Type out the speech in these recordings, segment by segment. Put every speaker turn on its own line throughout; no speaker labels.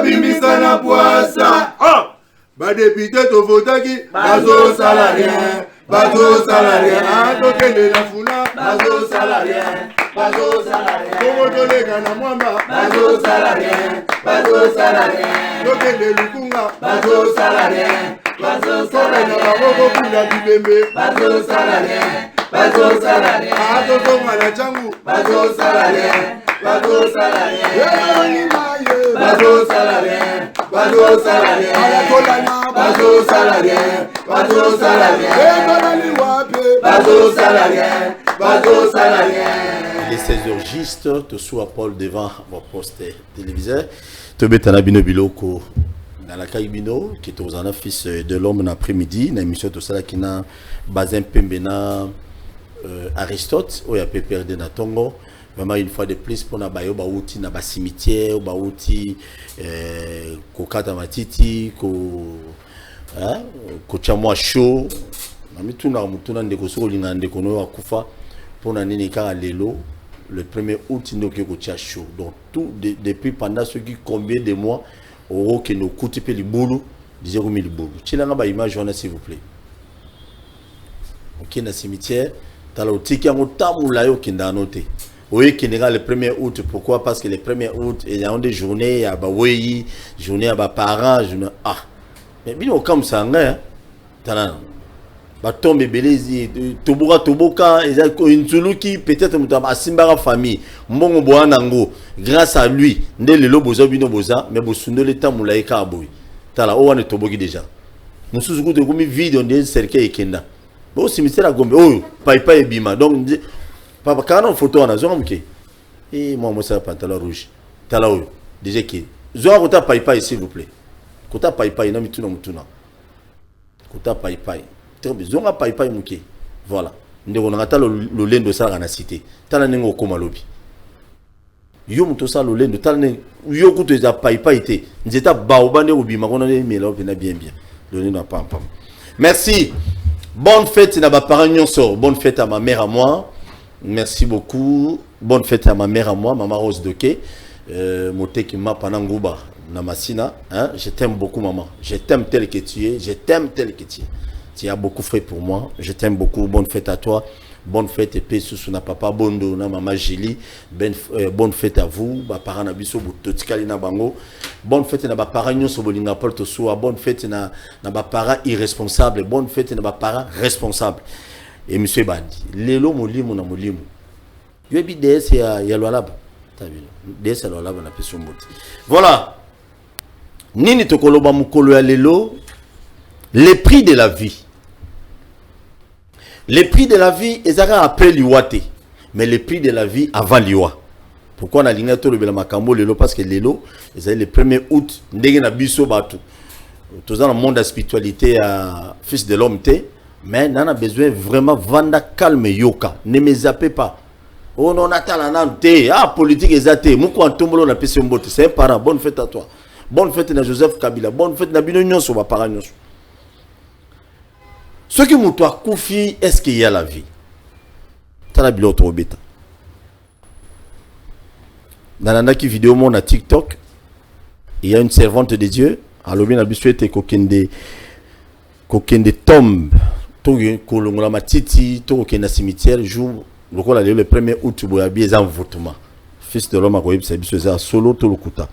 bimisa na poisa. Ah, ba député to votaki, bazo salarien. Bazo salarien, tokende na funa, bazo salarien, bazo salarien. Kongo tolega na mwamba, bazo salarien, bazo salarien. Tokende lukunga, bazo salarien, bazo salarien. Tokende na boko kula bibembe, bazo salarien, bazo salarien. Atotonga na changu, bazo salarien, bazo salarien. Bazo salarien, bazo salarien. Bazo salarien, bazo salarien. Bazo salarien, bazo salarien.
Les 16h, tu sois Paul devant mon poste téléviseur. Tu es dans Bino Biloko, dans la Kaibino, qui est aux fils de l'homme l'après-midi, dans l'émission de Sala qui n'a Bazin Pembena Aristote, où il y a Pépère de Natongo. Vraiment, une fois de plus, pour na bayo baouti na cimetière, baouti kokata matiti, ko chamwa show. Nami tuna ndeko so linga ndeko no akufa pour na nini ka lelo le 1er août ndoke ko cha show. Donc tout depuis pendant ce qui combien de mois au que nous coûte pe libulu disait comme libulu. Chilanga ba image on s'il vous plaît. OK na cimetière, tala otiki yango tamula yo kinda noter. Oui, qui n'est le 1er août. Pourquoi? Parce que le 1er août, il y a des journées, il y a des journées à des parents, journée. Ah, mais bien comme ça, hein? T'as tombe belezi, toboka, une qui peut-être à Simbara famille, mbongo boanango, grâce à lui, ndé le boza bino boza, mais bosundo le temps moulaïka aboui. T'as là, on est toboki déjà. Nous sommes de comme vide, on est cercle et kenda. Bon, cimetière à Gombe, oh, paipa et bima. Donc, papa, quand on photo en a zone, et moi, c'est un pantalon rouge. T'as là, déjà qui. Zoa, kota paipa, s'il vous plaît. Kota paipa, il n'a mis tout dans mon tournant. Kota paipa. Zonga paipa, mouké. Voilà. Nous avons le lien de ça dans la cité. T'as là, n'engo comme lobby. Yo, mouto ça, le lien de tal, yo, koute, za paipa, été. Nous étions baobane au bima, on a mis là, bien, bien. Le lien n'a pas. Merci. Bonne fête, n'a pas parent, sort. Bonne fête à ma mère, à moi. Merci beaucoup. Bonne fête à ma mère, à moi, Maman Rose Doké. Moteki m'a panangouba, Namasina. Hein? Je t'aime beaucoup, maman. Je t'aime tel que tu es. Je t'aime tel que tu es. Tu as beaucoup fait pour moi. Je t'aime beaucoup. Bonne fête à toi. Bonne fête et paix sous na papa Bondo, na maman Julie. Bonne fête à vous. Ba parents na biso bototikali na bango. Bonne fête na ba parents nyoso bolinga porte soa. Bonne fête na ba parents irresponsables. Bonne fête na ba parents responsables. Et monsieur Bandi, lelo molimo na molimo. Yo bi DS ya lwalaba. Tabilo. DS ya lwalaba na peso mbote. Voilà. Nini tokoloba mukolo ya lelo, les prix de la vie. Les prix de la vie, ils ont après l'Iwate. Mais les prix de la vie avant l'Iwa. Pourquoi on a ligné tout le Makambo lelo? Parce que lelo, ils ont le 1er août, ndenge na biso batu. Tous dans le monde de la spiritualité, fils de l'homme, mais on a besoin vraiment vendre calme yoka. Ne me zappez pas. Oh non, Natalana, ah, politique exaté. Mouko Antombolo na pesi mbote. C'est un parent. Bonne fête à toi. Bonne fête à Joseph Kabila. Bonne fête à Binonyon sur ma parent. Ce qui m'a koufi, est-ce qu'il y a la vie? T'as la bilote au bêta. Dans la vidéo mon à TikTok, il y a une servante de Dieu. Alors bien habitué te kokende tombe. Togo kolongola matiti, togo kenda cimetière jour le 1er août boyabi les envoûtements. Fils de l'homme a koyeb sabiso za solo to lokuta.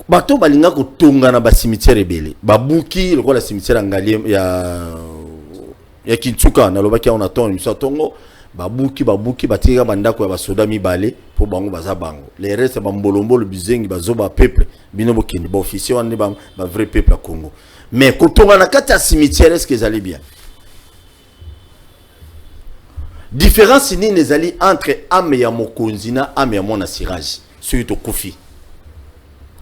Bato balinga ko tonga na ba cimetière ebele. Babuki le la cimetière ngali ya Kintuka na lobaki on attend miso tongo babuki batika bandako ya basoda mibale po bango baza bango. Les restes bambolombo le bizengi bazoba peuple bino bokini ba officier wan ba vrai peuple à Congo. Mais ko tonga na kati ya cimetière est-ce que ça allait bien? Différence ni les alliés entre ame ya mokonzina ame ya mona sirage sur to kofi.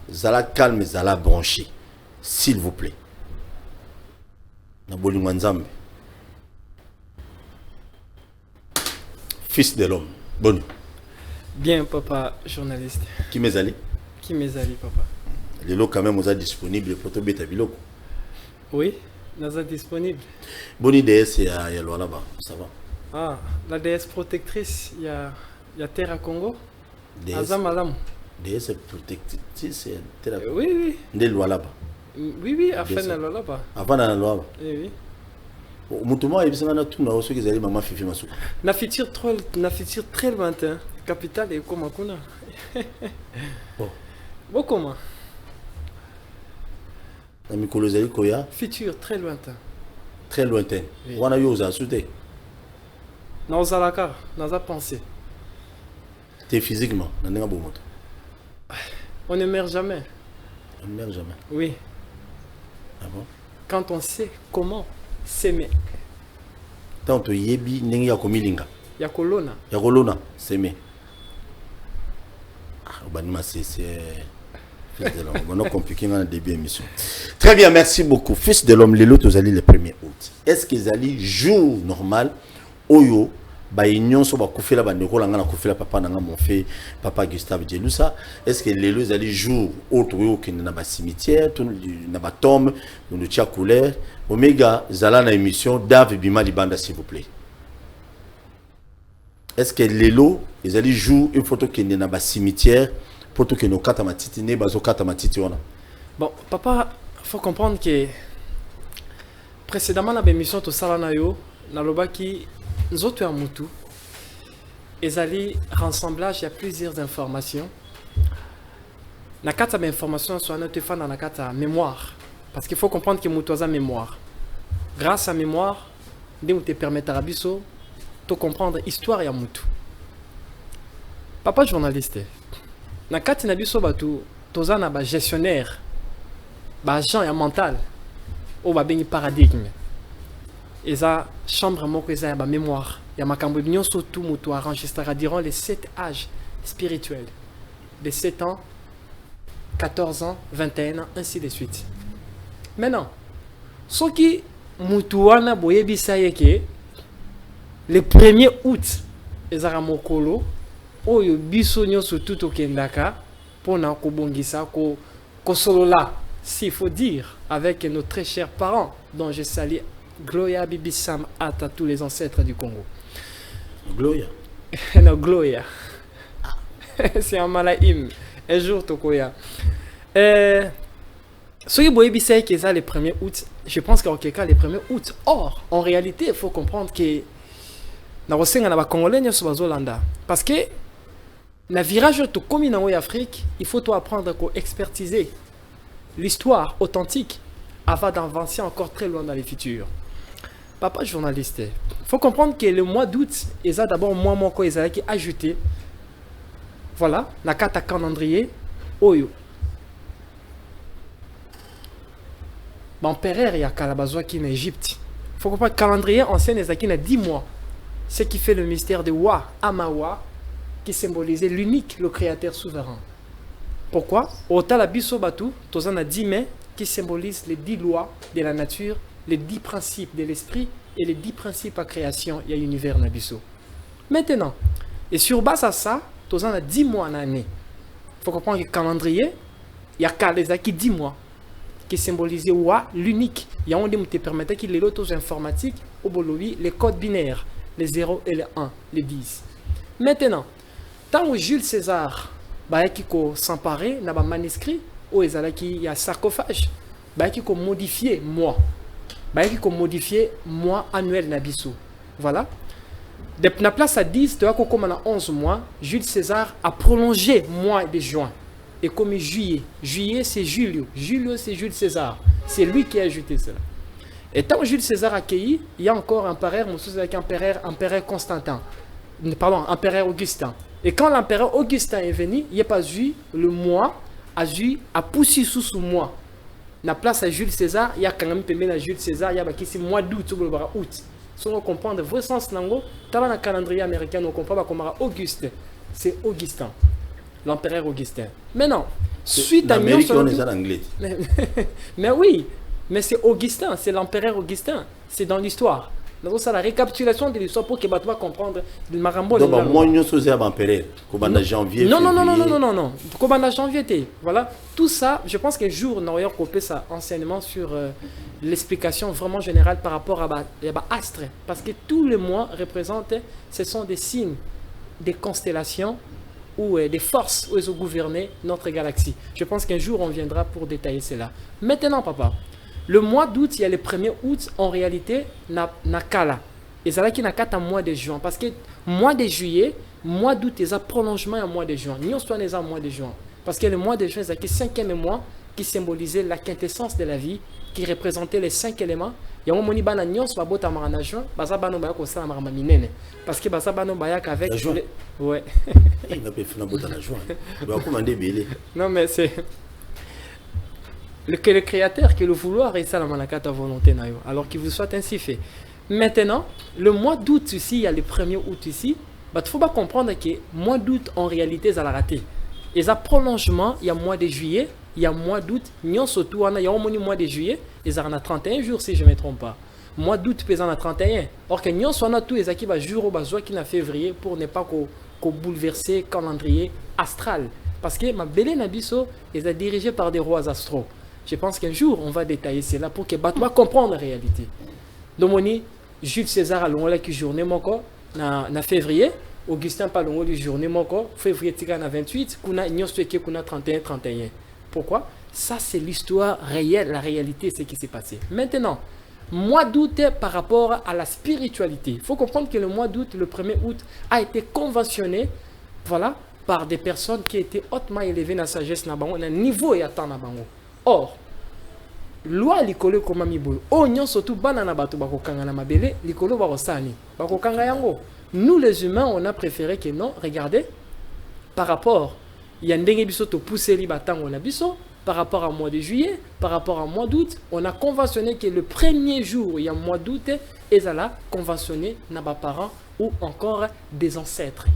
Zala calme, zala branché, s'il vous plaît. Naboli Nzambe. Fils de l'homme. Bon.
Bien, papa, journaliste.
Qui m'est allé?
Qui m'est allé, papa?
Les lots quand même, vous êtes disponible pour te bêta biloko.
Oui, nous êtes disponible.
Bonne idée, c'est à Yaloa là-bas, ça va.
Ah, la déesse protectrice, il y a Terre à Congo.
DS.
Azam Alam.
DS protectrice, c'est thérapie.
Oui.
Des lois là-bas.
Oui, afin de là-bas.
Avant dans la loi.
Oui.
Mutumo et bisanga na tuna oso ki zali maman fifi masuka.
Na futur très lointain. Capitale et comment qu'on a. Bon comment?
Na mikolo zali koya.
Futur très lointain.
Très lointain.
Oui.
Wana yo za sute.
Na ozalaka, na za pensé.
T'es physiquement, na nenga bomoto.
On ne meurt jamais.
On ne meurt jamais.
Oui.
Ah bon?
Quand on sait comment s'aimer.
Tant to yebi nengi ya komilinga.
Ya kolona.
Ya kolona, s'aimer. Ah, banima c'est Fils de l'homme. On a compliqué dans le début de l'émission. Très bien, merci beaucoup. Fils de l'homme, les lots, vous allez le 1er août. Est-ce qu'ils allaient jour normal, Oyo, ba union so ba kufela ba ndeko langa na kufela papa nanga mon fait papa Gustave Djelousa. Est-ce que les lots allaient jour autre Oyo qui na ba cimetière, tout na ba tombe, nous tia couleur. Omega zala na émission Dave Bima Libanda s'il vous plaît. Est-ce que les lots, ils allaient jour une photo qui na ba cimetière? Pour tout que nos katamatiti ne bazo katamatiti wana.
Bon, papa, faut comprendre que précédemment la émission to sala na yo na lobaki nzoto ya mutu ezali rassemblage, il y a plusieurs informations. Na kata ba information soit na te fa na kata mémoire parce qu'il faut comprendre que mutu a mémoire. Grâce à mémoire, ndé te permettra biso to comprendre histoire ya mutu. Papa journaliste na kati na biso batu toza na ba gestionnaire ba agent ya mental o ba bengi paradigme eza chambre moko eza ya ba mémoire ya makambo nyonso tout mutu enregistrera durant les 7 âges spirituels de 7 ans 14 ans 21 ans ainsi de suite. Maintenant soki mutu wana boyebisa yeke le 1er août ezara mokolo oyo biso nyonso tout okendaka pona kobongisa ko solola, s'il faut dire, avec nos très chers parents dont je salue Gloria Bibi Sam Ata, tous les ancêtres du Congo.
Gloria.
Non, Gloria. C'est un malaïm. Un jour tokoya. Ce qui boye bisay qui est ça le 1er août, je pense qu'en quelque cas le 1er août. Or, en réalité, il faut comprendre que na rosenga na ba congolais nyonso bazolanda parce que na virage to komi na Afrique, il faut toi apprendre à expertiser l'histoire authentique avant d'avancer encore très loin dans le futur. Papa journaliste, il faut comprendre que le mois d'août, il y a d'abord moi moko qui ajouté voilà, na carte calendrier oyo. L'empereur ya Kalabazoa qui en Égypte. Il faut comprendre que le calendrier ancien est à 10 mois. Ce qui fait le mystère de Wa Amawa, qui symbolisait l'unique, le créateur souverain. Pourquoi? Au Talabiso Batu, Tozana 10 mai, qui symbolise les 10 lois de la nature, les 10 principes de l'esprit et les 10 principes à création et à l'univers Nabiso. Maintenant, et sur base à ça, Tozana 10 mois en année. Il faut comprendre que le calendrier, il y a Kalezaki 10 mois, qui symbolisait Wa, l'unique. Il y a un qui te permettait qu'il les lotos informatiques, au Bolovi, les codes binaires, les 0 et les 1, les 10. Maintenant, tant que Jules César qui s'emparer d'un manuscrit ou il y a sarcophage qui modifié moi qui modifié moi annuel nabiso voilà de la place à 10 de comme on a 11 mois Jules César a prolongé mois de juin et comme juillet c'est Julio c'est Jules César, c'est lui qui a ajouté cela. Et tant que Jules César a accueilli, il y a encore un empereur Constantin, pardon, empereur Augustin. Et quand l'empereur Augustin est venu, il n'y a pas eu le mois, a poussé sous mois. La place à Jules César, il y a quand même à Jules César, il y a qui mois d'août, août. Si on comprend le vrai sens, dans le calendrier américain, on comprend comment Auguste, c'est Augustin, l'empereur Augustin. Maintenant, suite à
l'Amérique, on est en anglais.
Mais oui, mais c'est Augustin, c'est l'empereur Augustin, c'est dans l'histoire. Donc c'est la récapitulation de l'histoire pour que tu comprendre le marambo.
Donc moi nous sommes empereur, comme en janvier.
Non, comme en janvier. Voilà, tout ça, je pense qu'un jour nous aurions coupé ça enseignement sur l'explication vraiment générale par rapport à astre, parce que tous les mois représentent, ce sont des signes, des constellations ou des forces où ils ont gouverné notre galaxie. Je pense qu'un jour, on viendra pour détailler cela. Maintenant, papa, le mois d'août, il y a le 1er août, en réalité, na kala. Et ça là qui n'a qu'à mois de juin. Parce que mois de juillet, mois d'août, il y a un prolongement en mois de juin. Nous, on est en mois de juin. Parce que le mois de juin, c'est le 5e mois qui symbolisait la quintessence de la vie, qui représentait les 5 éléments. Il y a un moment où on a dit que juin, parce que avec
la juin.
Ouais.
Il n'a pas fait la juin. Il va commander Bélé.
Non, mais c'est que le créateur, que le vouloir, et ça la manakata volonté. Alors qu'il vous soit ainsi fait. Maintenant, le mois d'août ici, il y a le 1er août ici. Il ne faut pas comprendre que le mois d'août, en réalité, ça l'a raté. Et ça prolongement, il y a le mois de juillet, il y a le mois d'août, il y a le mois de juillet, et ça en a 31 jours si je ne me trompe pas. Mois d'août, il y en a 31. Or que nous sommes tous les qui jour au besoin qui en février pour ne pas bouleverser le calendrier astral. Parce que ma belle Nabiso est dirigée par des rois astraux. Je pense qu'un jour, on va détailler cela pour que Batma comprenne la réalité. Donc, Jules César a l'onglet qui journée moko na février, Augustin pas l'onglet du journée moko février tika na 28, kuna nyosweke kuna 31. Pourquoi? Ça c'est l'histoire réelle, la réalité, c'est ce qui s'est passé. Maintenant, mois d'août par rapport à la spiritualité. Il faut comprendre que le mois d'août, le 1er août, a été conventionné, voilà, par des personnes qui étaient hautement élevées dans la sagesse na bango, na niveau et atteint na bango. Or, loi likolo koma miboyo o nyonso tu bana na bato bakokanga na mabele likolo barosani bakokanga yango. Nous les humains on a préféré que non, regardez, par rapport il y a ndenge biso to pousser li batango na biso par rapport au mois de juillet, par rapport au mois d'août, on a conventionné que le premier jour il y a mois d'août et ça l'a conventionné na ba parents ou encore des ancêtres.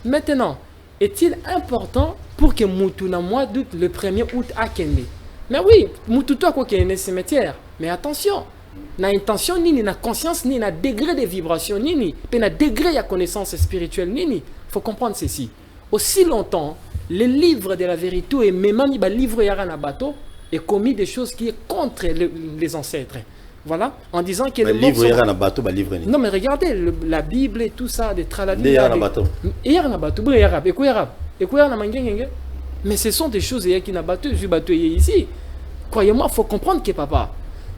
Maintenant, est-il important pour que mutu na mois d'août le 1er août a kende? Mais oui, mututo a quoi qu'il y ait un cimetière. Mais attention, na intention ni na conscience ni na degré de vibration ni na degré de connaissance spirituelle ni. Faut comprendre ceci. Aussi longtemps, les livres de la vérité et même les livres yara na bateau est commis des choses qui est contre les ancêtres. Voilà, en disant que
le livre yara na bateau livre ni.
Non mais regardez la Bible et tout ça des tralali.
Yara na bateau.
Yara na bateau, bon yara, et quoi yara na mangenge. Mais ce sont des choses qui n'a battu, je battu ici. Croyez-moi, il faut comprendre que papa,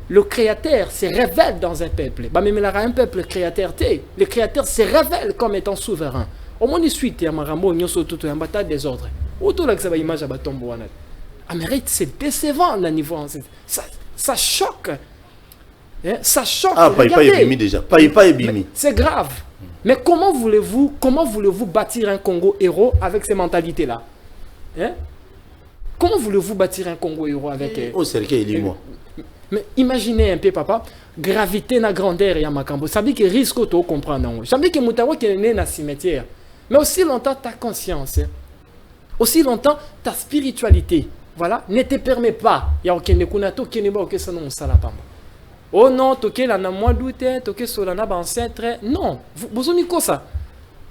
le créateur se révèle dans un peuple. Bah même là un peuple créateur le créateur se révèle comme étant souverain. Au moins suite il y a marambo nyoso tout un bataille des ordres. Autour là que ça va image à batombo wana. Amérique c'est décevant le niveau ça choque. Hein? Ça choque.
Ah pas ébimi déjà. Pas ébimi.
C'est grave. Mais comment voulez-vous bâtir un Congo héros avec ces mentalités là? Hein? Comment voulez-vous bâtir un Congo héros avec...
Oh, c'est lequel il est moi.
Mais imaginez un peu, papa, gravité na grandeur et à Makambo. Ça veut dire que risque de comprendre. Ça veut dire que Moutawa qui est né dans le cimetière. Mais aussi longtemps ta conscience, aussi longtemps ta spiritualité, voilà, ne te permet pas. Il y a aucun nekunato qui n'est pas aucun sanon salapamba. Oh non, toqué la na mois d'août, toqué sur la naba ancêtre. Non, vous avez quoi ça?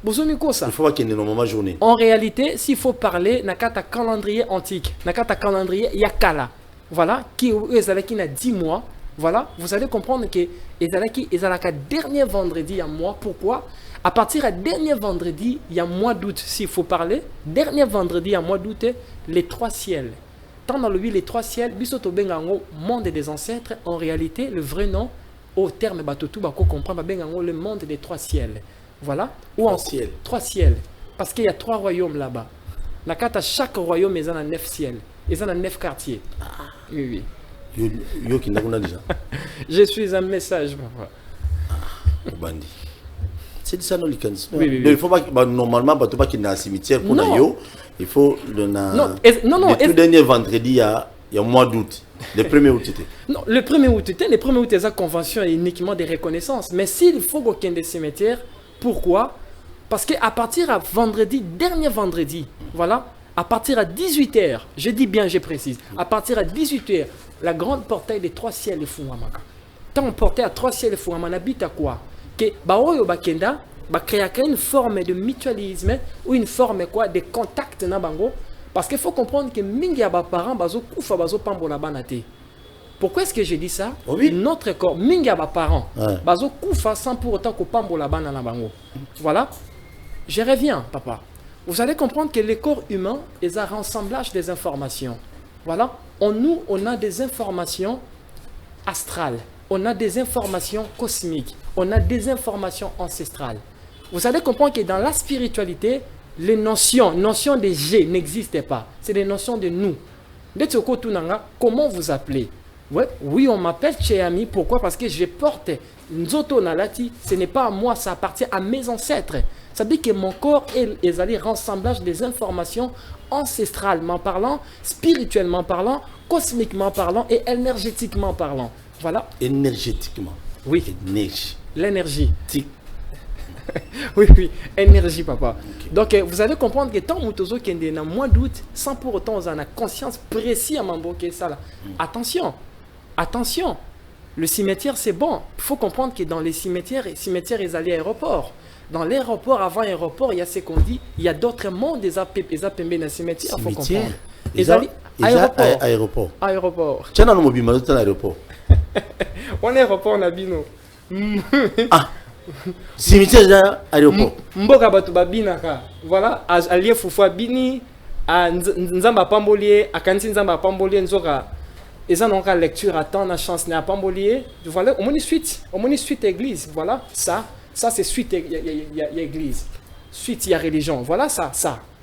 Il
faut pas qu'il y ait une journée.
En réalité, s'il faut parler, n'a qu'un calendrier antique, n'a qu'un calendrier Yakala, voilà, qui a 10 mois, voilà, vous allez comprendre que le dernier vendredi, il y a un mois. Pourquoi? À partir du dernier vendredi, il y a un mois d'août, s'il faut parler, dernier vendredi, il y a un mois d'août, les 3 ciels. Tant dans le lui, les 3 ciels, Bisoto Bengango, monde des ancêtres, en réalité, le vrai nom, au terme Batotou, Bako comprend, Bengango, le monde des 3 ciels. Voilà. Ou en ciel. 3 ciels. Parce qu'il y a 3 royaumes là-bas. Chaque royaume est dans 9 ciels. Ils sont dans 9 quartiers. Oui.
Yo qui n'a déjà.
Je suis un message.
Bandi. C'est ça non les
oui.
Il faut pas normalement pas qu'il y ait un cimetière pour yo. Il faut le
non.
Le dernier vendredi il y a un mois d'août. Le 1er août c'était.
Non, le 1er août c'est la convention uniquement de reconnaissance. Mais s'il faut qu'il y ait des cimetières, pourquoi? Parce qu'à partir de vendredi, dernier vendredi, voilà, à partir de 18h, je dis bien, je précise, à partir de 18h, la grande portail des 3 ciels est Fouamaka. Tant on portait à 3 ciels et Fouamaka, habite à quoi? Que Baoyo Bakenda, créer une forme de mutualisme ou une forme quoi, de contact na bango. Parce qu'il faut comprendre que Mingi Aba parents, Bazo Koufa, Bazo Pambola Banate. Pourquoi est-ce que je dis ça?
Oui.
Notre corps, minga ba parents, bazo koufa sans pour autant qu'on pambo la banane na bango. Voilà. Je reviens, papa. Vous allez comprendre que le corps humain est un rassemblage des informations. Voilà. On a des informations astrales. On a des informations cosmiques. On a des informations ancestrales. Vous allez comprendre que dans la spiritualité, les notions de G n'existent pas. C'est des notions de nous. Comment vous appelez? Ouais, oui, on m'appelle Tchéami. Pourquoi? Parce que je porte Nzoto Nalati. Ce n'est pas à moi, ça appartient à mes ancêtres. Ça veut dire que mon corps est allé rassemblage des informations ancestralement parlant, spirituellement parlant, cosmiquement parlant et énergétiquement parlant. Voilà.
Énergétiquement.
Oui.
Énergie.
L'énergie.
Tic.
Oui, énergie, papa. Okay. Donc, vous allez comprendre que tant Mutozo Kende n'a moins de doute, sans pour autant on a conscience précise à m'emboquer ça là. Attention. Le cimetière, c'est bon. Il faut comprendre que dans les cimetières, ils allaient à l'aéroport. Dans l'aéroport, avant l'aéroport, il y a ce qu'on dit, il y a d'autres mondes, des APP dans le cimetière. Il faut comprendre. Aéroport.
Tu as un mobile, mais tu as l'aéroport.
On est aéroport, on a bino.
Ah! Cimetière là, aéroport.
Mboka batu babinaka. Voilà, allié fufua bini, nzamba pambolier, akanti nzamba pambolier nzoka. Ils ont encore lecture à temps, la chance n'a pas pambolier. Voilà, au moins suite église. Voilà, ça c'est suite il y a église. Suite il y a religion. Voilà ça.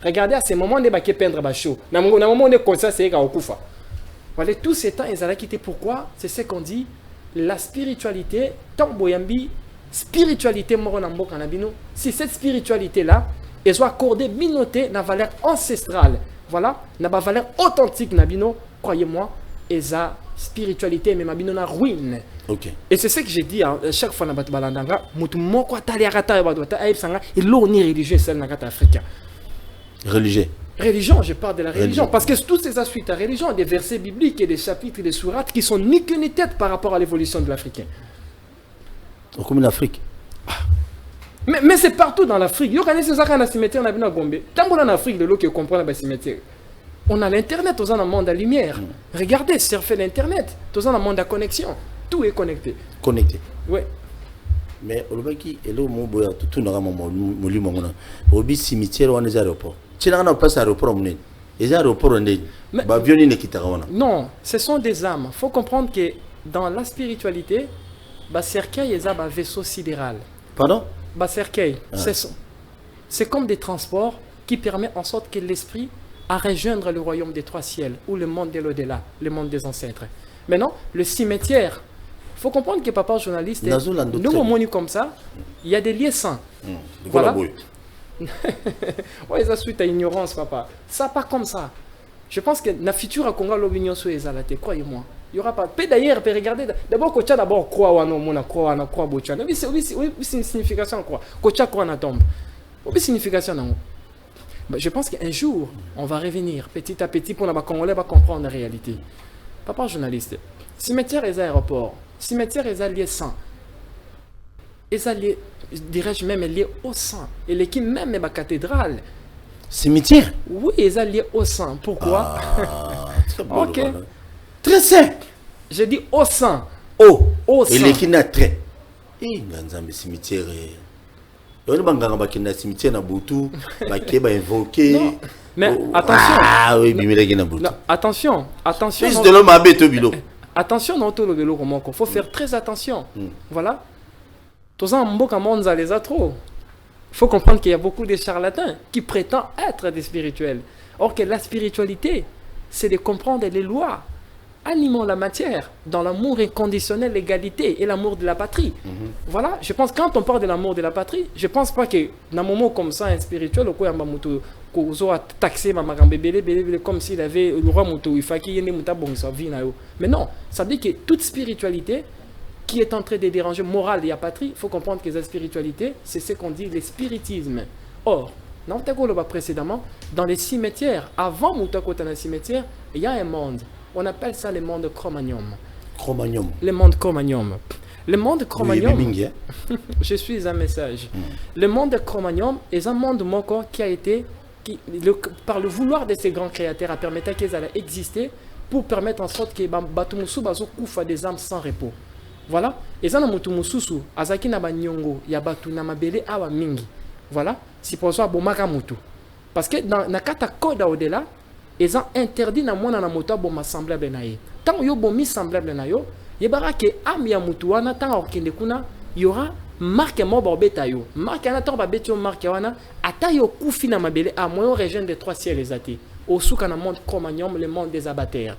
Regardez à ces moments de baké peindre bacho. Na moment de conscience c'est ka okufa. Voilà, tous ces temps ils allaient quitter pourquoi? C'est ce qu'on dit la spiritualité tomboyambi. Spiritualité moronambo kanabino, si cette spiritualité là elle soit accordée minotée na valeur ancestrale, voilà, na ba valeur authentique nabino, croyez-moi, eza spiritualité mais mabino na ruine.
OK.
Et c'est ce que j'ai dit chaque fois na batu balandanga, mutu moko atali akata ba dota aibsanga, il ni religieux celle na kata africain. Religion, je parle de la religion. Parce que toutes ces suites à religion, des versets bibliques et des chapitres et des sourates qui sont ni queue ni tête par rapport à l'évolution de l'Africain.
Comme l'Afrique.
Mais c'est partout dans l'Afrique. Il y a des cimetières dans Gombe. Tant qu'on en Afrique, de l'eau qui comprend les cimetières. On a l'Internet, on a un monde à lumière. Regardez, surfez l'Internet. On a un monde à connexion. Tout est connecté.
Connecté.
Oui.
Mais au Lubaki, et là, tout n'a pas de cimetière ou un aéroport. Tu n'as pas d'aéroport. Les aéroports,
non, ce sont des âmes. Il faut comprendre que dans la spiritualité, le cercueil est un vaisseau sidéral.
Pardon?
Le cercueil, c'est comme des transports qui permettent en sorte que l'esprit a rejoindre le royaume des trois ciels ou le monde de l'au-delà, le monde des ancêtres. Maintenant, le cimetière, il faut comprendre que papa journaliste, nous sommes comme ça, il y a des lieux saints. Voilà. Ouais, ça suite à ignorance, papa. Ça pas comme ça. Je pense que la future à Congo l'opinion sur les alatés, croyez-moi. Il n'y aura pas. D'ailleurs, regardez. D'abord, Kocha d'abord croit ou non, on croit, on croit, Bocha. Oui, c'est une signification quoi. Kocha croit na tombe. Oui, signification non. Je pense qu'un jour, on va revenir petit à petit pour que les Congolais va comprendre la réalité. Papa journaliste, cimetière et aéroport, cimetière et liés saints. Et ça lié, dirais-je même lié au sang. Et l'équipe même est la cathédrale.
Cimetière?
Oui, ils sont liés au sang. Pourquoi?
Très bon.
Ok.
Très simple.
Je dis au sang.
Au sang. Et l'équipe n'a très. Et dans un cimetière. Il y a un cimetière na Boutou, qui va invoquer.
Mais attention.
Ah oui, mais il y a un
attention.
Fils de l'homme à Bétobilo.
Attention, non, tout le vélo, il faut faire très attention. Voilà. Tous en mboka monza les a trop. Il faut comprendre qu'il y a beaucoup de charlatans qui prétendent être des spirituels. Or que la spiritualité, c'est de comprendre les lois, animant la matière, dans l'amour inconditionnel, l'égalité et l'amour de la patrie. Voilà, je pense que quand on parle de l'amour de la patrie, je ne pense pas que dans un moment comme ça, un spirituel, on a taxé comme s'il avait le roi Moutou, il fallait qu'il y ait une vie. Mais non, ça veut dire que toute spiritualité qui est en train de déranger morale et la patrie, il faut comprendre que la spiritualité, c'est ce qu'on dit le spiritisme. Or, précédemment, dans les cimetières, avant Moutakota dans les cimetières, il y a un monde. On appelle ça le monde Cro-Magnon.
Cro-Magnon.
Le monde Cro-Magnon. Le monde Cro-Magnon.
Oui,
je suis un message. Le monde Cro-Magnon est un monde qui a été, par le vouloir de ces grands créateurs, a permis qu'ils allaient exister pour permettre en sorte que Batumusu Bazo koufa des âmes sans repos. Voilà. Et ça, Mutumususu, Azaki na Banyongo, Yabatu na Mabele Awa Mingi. Voilà. C'est pour ça que Bomaka Mutu. Parce que dans le code au-delà, ils ont interdit na mona na moto bon semblable na ye. Tant yo bon mi semblable na yo, yebara ke am ya mutu wana tant okende kuna, y aura marque mo bobeta yo. Marque na tant babeti yo marque wana, ata yo kufi na mabele a moyo région des trois ciels les athées. Au souka na monde Cro-Magnon, le monde des abatteurs.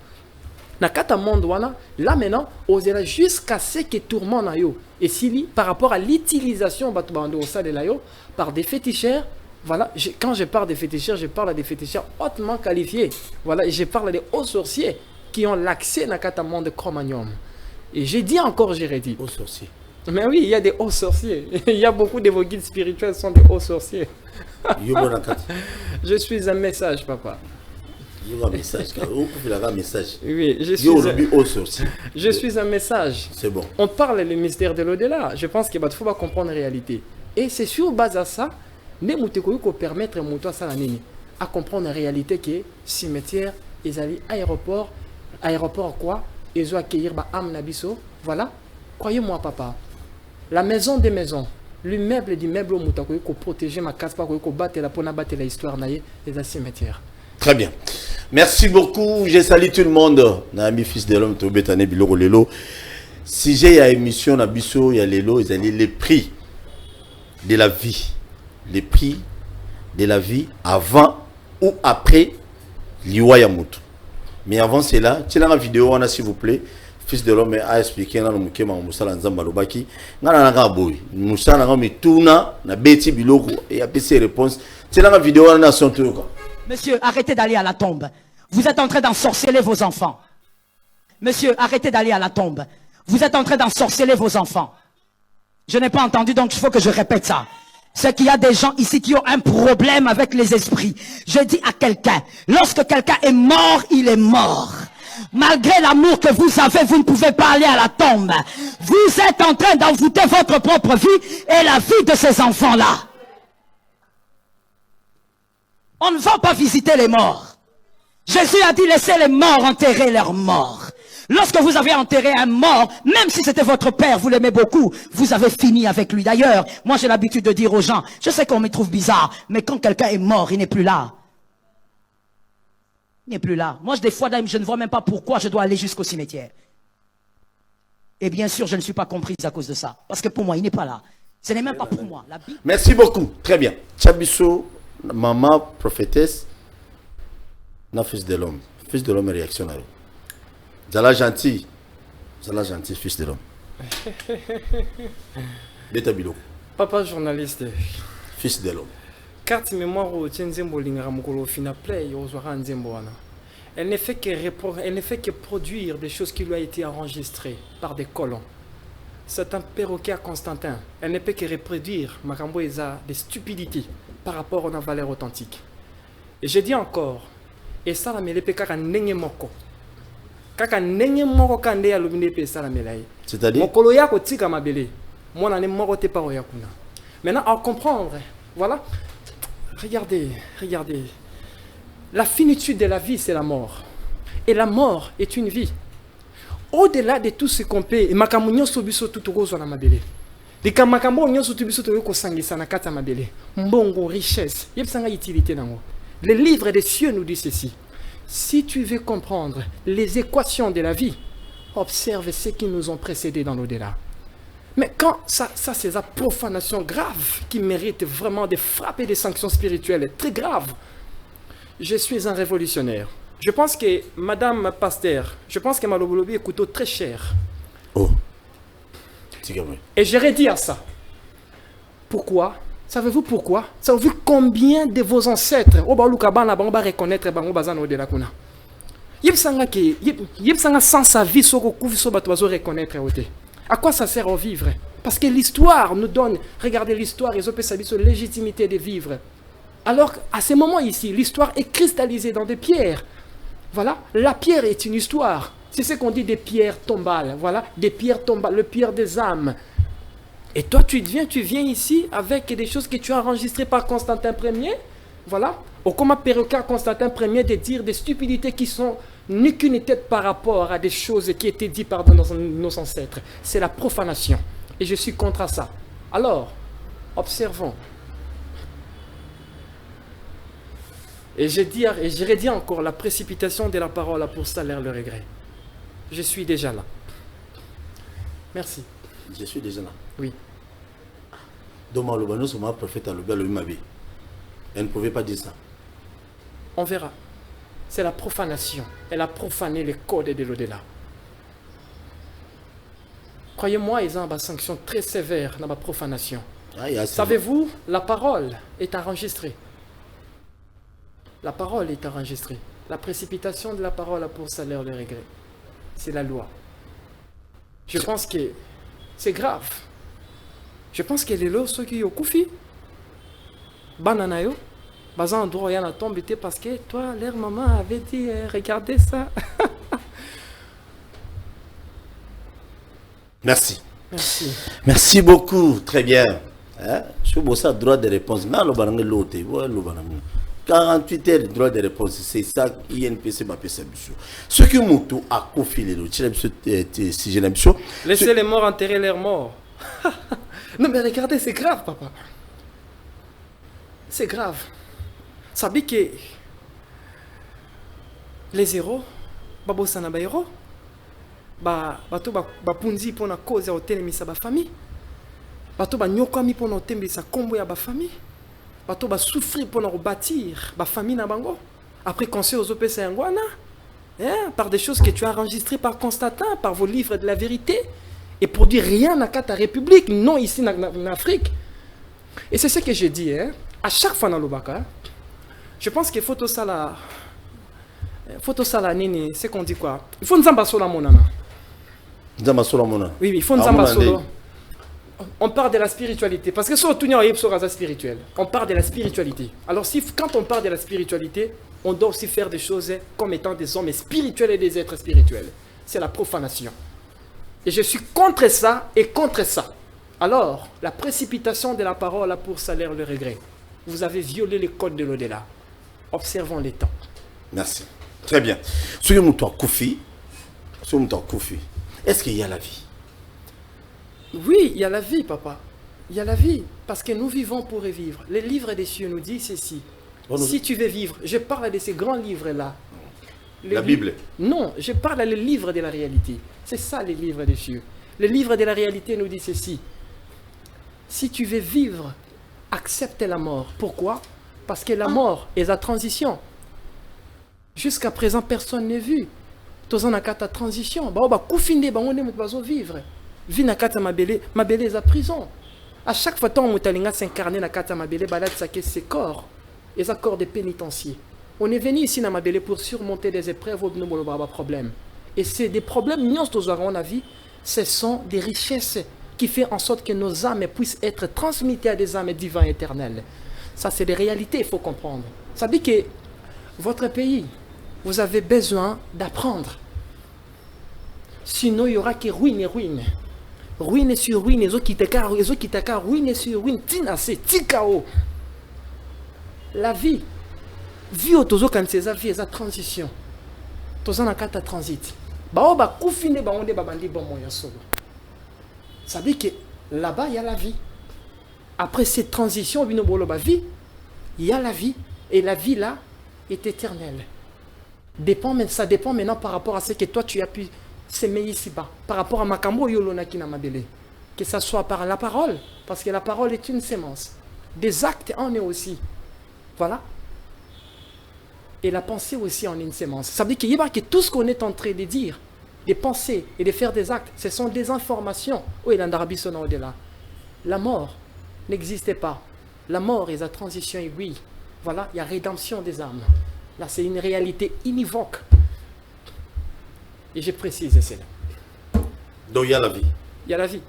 Na kata monde wana, là maintenant, osera jusqu'à ce que tourment na yo. Et si par rapport à l'utilisation batubando au sein de la yo par des féticheurs. Voilà, quand je parle des féticheurs, je parle des féticheurs hautement qualifiés. Voilà, et je parle des hauts sorciers qui ont l'accès à la monde de Cro-Magnon. Et j'ai dit encore, j'ai redit.
Hauts sorciers.
Mais oui, il y a des hauts sorciers. Il y a beaucoup de vos guides spirituels qui sont des hauts sorciers. Je suis un message, papa.
Un message. Un message.
Oui, je suis un message.
C'est bon.
On parle du mystère de l'au-delà. Je pense qu'il faut pas comprendre la réalité. Et c'est sur base à ça. Ne mouteko permettre moto ça à comprendre la réalité que cimetière ils allaient aéroport quoi ils ont accueillir ba am nabiso voilà croyez-moi papa la maison des maisons l'immeuble du meuble moutako ko protéger ma casse pas ko battre la pona battre la histoire naie les cimetières.
Très bien, merci beaucoup, je salue tout le monde na ami fils de l'homme to betane biloko lelo si j'ai ya émission na biso ya lelo ils allaient les prix de la vie. Les prix de la vie avant ou après l'Iwayamutu. Mais avant cela, tu as la vidéo, s'il vous plaît, fils de l'homme a expliqué dans le Mukema Moussala Nzambalobaki. Nana Boy, Moussala Mituna, na Betty Biloko et a ses réponses. Tu as la vidéo, on a son tour.
Monsieur, arrêtez d'aller à la tombe. Vous êtes en train d'ensorceler vos enfants. Monsieur, arrêtez d'aller à la tombe. Vous êtes en train d'ensorceler vos enfants. Je n'ai pas entendu, donc il faut que je répète ça. C'est qu'il y a des gens ici qui ont un problème avec les esprits. Je dis à quelqu'un, lorsque quelqu'un est mort, il est mort. Malgré l'amour que vous avez, vous ne pouvez pas aller à la tombe. Vous êtes en train d'envoûter votre propre vie et la vie de ces enfants-là. On ne va pas visiter les morts. Jésus a dit, laissez les morts enterrer leurs morts. Lorsque vous avez enterré un mort, même si c'était votre père, vous l'aimez beaucoup, vous avez fini avec lui. D'ailleurs, moi j'ai l'habitude de dire aux gens, je sais qu'on me trouve bizarre, mais quand quelqu'un est mort, il n'est plus là. Il n'est plus là. Moi, des fois, je ne vois même pas pourquoi je dois aller jusqu'au cimetière. Et bien sûr, je ne suis pas comprise à cause de ça. Parce que pour moi, il n'est pas là. Ce n'est même pas pour moi. La Bible...
Merci beaucoup. Très bien. Chabiso, maman, prophétesse, na fils de l'homme. Fils de l'homme est réactionnaire. Zala gentil, fils de l'homme. Beta Bilo.
Papa journaliste.
Fils de l'homme.
Carte mémoire au Tenzembo Lingara Mokolo Fina Play au Zora Nzemboana. Elle ne fait que produire des choses qui lui ont été enregistrées par des colons. C'est un perroquet à Constantin. Elle ne peut que reproduire Makambo Eza des stupidités par rapport à une valeur authentique. Et je dis encore, et ça la mêlée kaka nenge moko. Kaka nenge moko kande ya lumine pe ça la mêlée.
C'est-à-dire
mokolo ya ko tika mabele. Moi na ne moko te paro ya kuna. Maintenant à comprendre, voilà. Regardez. La finitude de la vie, c'est la mort. Et la mort est une vie. Au-delà de tout ce qu'on peut, makamunyo sobiso tutugozo na mabele. De kamakambo nyo sobiso to yoko sangisa na kata mabele. Mbongo richesse, yebsanga utilité nango. Le livre des cieux nous dit ceci. Si tu veux comprendre les équations de la vie, observe ceux qui nous ont précédés dans l'au-delà. Mais quand ça c'est la profanation grave qui mérite vraiment de frapper des sanctions spirituelles très graves. Je suis un révolutionnaire. Je pense que Madame Pasteur, je pense que Malobolobi est couteau très cher.
Oh.
Et j'aurais dit à ça. Pourquoi? Savez-vous pourquoi? Savez-vous combien de vos ancêtres au Baoulukabana va reconnaître Bango Bazano de la Kuna? Yebsanga sans sa vie, Soko Kouviso Batoazo reconnaître. À quoi ça sert à vivre? Parce que l'histoire nous donne, regardez l'histoire, ils ont sa légitimité de vivre. Alors qu'à ce moment ici, l'histoire est cristallisée dans des pierres. Voilà, la pierre est une histoire. C'est ce qu'on dit des pierres tombales. Voilà, des pierres tombales, le pierre des âmes. Et toi, tu viens ici avec des choses que tu as enregistrées par Constantin Ier. Voilà, au comment perroquet Constantin Ier de dire des stupidités qui sont ni qu'une tête par rapport à des choses qui étaient dites par nos ancêtres. C'est la profanation. Et je suis contre ça. Alors, observons. Et je redis encore, la précipitation de la parole a pour salaire le regret. Je suis déjà là. Merci.
Je suis déjà là.
Oui.
Donc, nous sommes un prophète à l'Obi. Elle ne pouvait pas dire ça.
On verra. C'est la profanation. Elle a profané les codes de l'au-delà. Croyez-moi, ils ont une sanction très sévère dans la profanation. Savez-vous, la parole est enregistrée. La parole est enregistrée. La précipitation de la parole a pour salaire le regret. C'est la loi. Je pense que c'est grave. Je pense que les lois sont qui ont koufi. Bananayo. Bazan droit à tombe parce que toi, leur maman avait dit regardez ça.
Merci.
Merci.
Merci beaucoup. Très bien. Je suis ça droit de réponse. 48 heures de droit de réponse. C'est ça INPC m'a fait ça. Ce que Moutou a confié si je l'aime.
Laissez les morts enterrer leurs morts. Non mais regardez, c'est grave, papa. C'est grave. Sabi que les héros, babosana ba héros, bato bapunzi pona cause ya otelemisa ba famille, bato banyokwami pona otembisa kombo ya ba famille, bato basouffrir pona rebâtir ba famille na bango. Après conseil aux opesa yangwana, par des choses que tu as enregistrées par Constantin, par vos livres de la vérité, et produit rien à ta République, non ici en Afrique. Et c'est ce que je dis, à chaque fois dans le Baka. Je pense qu'il faut tout ça là. Faut tout ça là, nini. C'est qu'on dit quoi? Il faut Nzamba Sola Monana.
Nzamba Sola Monana.
Oui, il faut Nzamba Sola. On parle de la spiritualité. Parce que si on tourne en Yepsoraza spirituel, on parle de la spiritualité. Alors, quand on parle de la spiritualité, on doit aussi faire des choses comme étant des hommes spirituels et des êtres spirituels. C'est la profanation. Et je suis contre ça et contre ça. Alors, la précipitation de la parole a pour salaire le regret. Vous avez violé les codes de l'au-delà. Observons les temps.
Merci. Très bien. Est-ce qu'il y a la vie?
Oui, il y a la vie, papa. Il y a la vie. Parce que nous vivons pour y vivre. Les livres des cieux nous disent ceci. Si tu veux vivre, je parle de ces grands livres-là.
La Bible?
Non, je parle des livres de la réalité. C'est ça les livres des cieux. Les livres de la réalité nous disent ceci. Si tu veux vivre, accepte la mort. Pourquoi? Parce que la mort est la transition. Jusqu'à présent, personne n'est vu. Tous en a ta transition. On va vivre. Vie na kata mabele est à prison. À chaque fois que on s'incarner na kata mabele, balade ça que c'est corps. Et ça corps des pénitenciers. On est venu ici na mabele pour surmonter des épreuves au problème. Et c'est des problèmes on a vu, ce sont des richesses qui font en sorte que nos âmes puissent être transmises à des âmes divines éternelles. Ça, c'est des réalités, il faut comprendre. Ça dit que votre pays, vous avez besoin d'apprendre. Sinon, il n'y aura que ruine et ruine. Ruine sur ruine, les autres qui t'accarent, ruine sur ruine, tinasé, tikao. La vie, vie au tozo quand c'est la vie, c'est la transition. Tozo na kata transit. Ba koufine ba onde ba bandi bon moyen solo. Ça dit que là-bas, il y a la vie. Après cette transition, il y a la vie. Et la vie là est éternelle. Ça dépend maintenant par rapport à ce que toi tu as pu s'aimer ici-bas. Par rapport à Makambo Yolonaki Namabele. Que ce soit par la parole. Parce que la parole est une sémence. Des actes en est aussi. Voilà. Et la pensée aussi en est une sémence. Ça veut dire que tout ce qu'on est en train de dire, de penser et de faire des actes, ce sont des informations. Oui, au-delà. La mort n'existait pas. La mort est la transition, et oui, voilà, il y a rédemption des âmes. Là, c'est une réalité univoque. Et je précise cela.
Donc, il y a la vie.
Il y a la vie.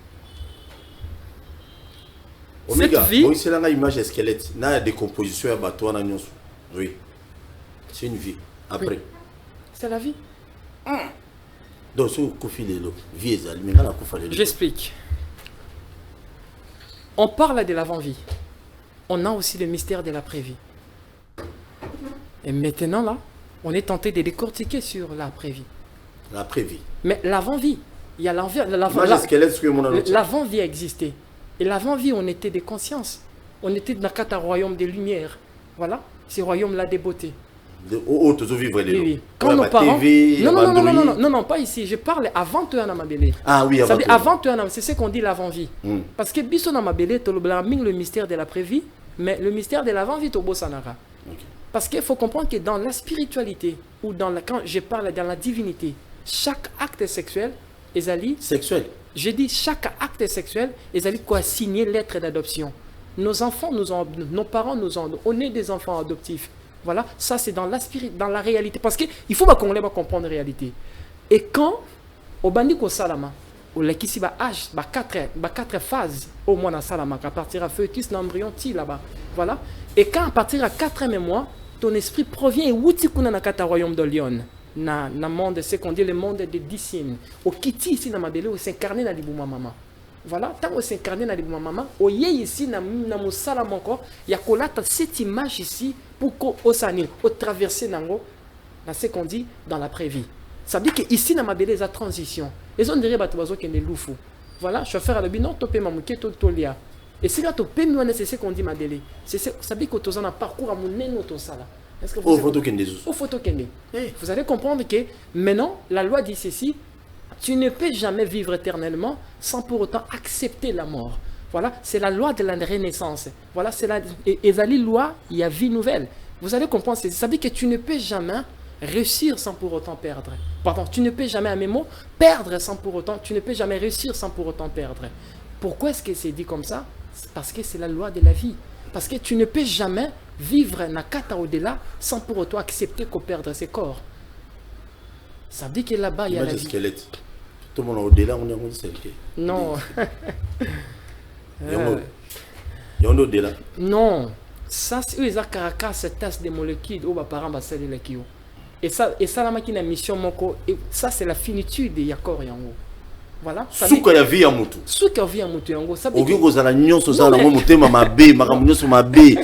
Omega,
cette vie...
c'est la image squelette. Il y a des décompositions à bateau. Oui. C'est une vie. Après.
Oui. C'est la vie.
Donc, c'est vie.
J'explique. On parle de l'avant-vie. On a aussi le mystère de l'après-vie. Et maintenant, là, on est tenté de décortiquer sur l'après-vie.
L'après-vie.
Mais l'avant-vie, il y a l'avant-vie a existé. Et l'avant-vie, on était des consciences. On était dans le royaume des lumières. Voilà, c'est royaume-là des beautés.
Oh, tu vivre les
Oui. Quand nos parents... Non, pas ici. Je parle avant tu en Amabélé.
Ah oui, avant.
Avant tu en c'est ce qu'on dit l'avant-vie. Parce que Bisson Amabélé, tu as le mystère de la prévie, mais le mystère de l'avant-vie, tu as Sanara. Parce qu'il faut comprendre que dans la spiritualité, ou quand je parle dans la divinité, chaque acte sexuel,
sexuel.
Je dis chaque acte sexuel, quoi signer lettre d'adoption. Nos enfants, nos parents on est des enfants adoptifs. Voilà, ça c'est dans la réalité. Parce qu'il faut qu'on les comprendre la réalité. Et quand, au bandi ko salama, au lekisi ba âge, ba 4 phases, au moins dans salama, à partir à fœtus, l'embryon, ti là-bas. Voilà. Et quand à partir à 4e mois, ton esprit provient et wuti kuna na kata royaume de Lyon. Na monde, c'est qu'on dit le monde des disciples. Au kiti ici, dans ma belle, au s'incarner dans l'ibou maman. Voilà, tant qu'on s'incarne dans l'ibou maman, au yé ici, dans mon salam encore, il y a cette image ici pour qu'on s'anime, au traverser dans ce qu'on dit dans la prévie. Ça veut dire qu'ici, dans ma belle, il y a transition. Et on dirait que c'est loufou. Voilà, chauffeur à l'objet, non, topé mamouké, tolia. Et si là, tu peux me c'est ce qu'on dit, ma belle. Ça veut dire que tu as un parcours à mon nez, tout ça là. Au photo Kende. Vous allez comprendre que maintenant, la loi dit ceci, tu ne peux jamais vivre éternellement sans pour autant accepter la mort. Voilà, c'est la loi de la renaissance. Voilà, c'est la loi, il y a vie nouvelle. Vous allez comprendre, ça veut dire que tu ne peux jamais réussir sans pour autant perdre. Pardon, tu ne peux jamais, à mes mots, perdre sans pour autant, tu ne peux jamais réussir sans pour autant perdre. Pourquoi est-ce que c'est dit comme ça? Parce que c'est la loi de la vie. Parce que tu ne peux jamais vivre nakata au-delà sans pour autant accepter qu'on perde ses corps. Ça veut dire que là-bas, il y a la vie.
Squelette. Tout le monde au-delà, on est en squelette.
Non.
Il y a au-delà.
Non. Ça, c'est eux, ils ces tests de molécules où les parents vont salir les kios. Et ça, la machine a mission moko. Et ça, c'est la finitude de Yakor Yango. Voilà.
Souka ya vie ya mutu.
Souka ya vie ya mutu yango.
Oki kozala nyonso za nango mutema mabe, makambo nyonso mabe.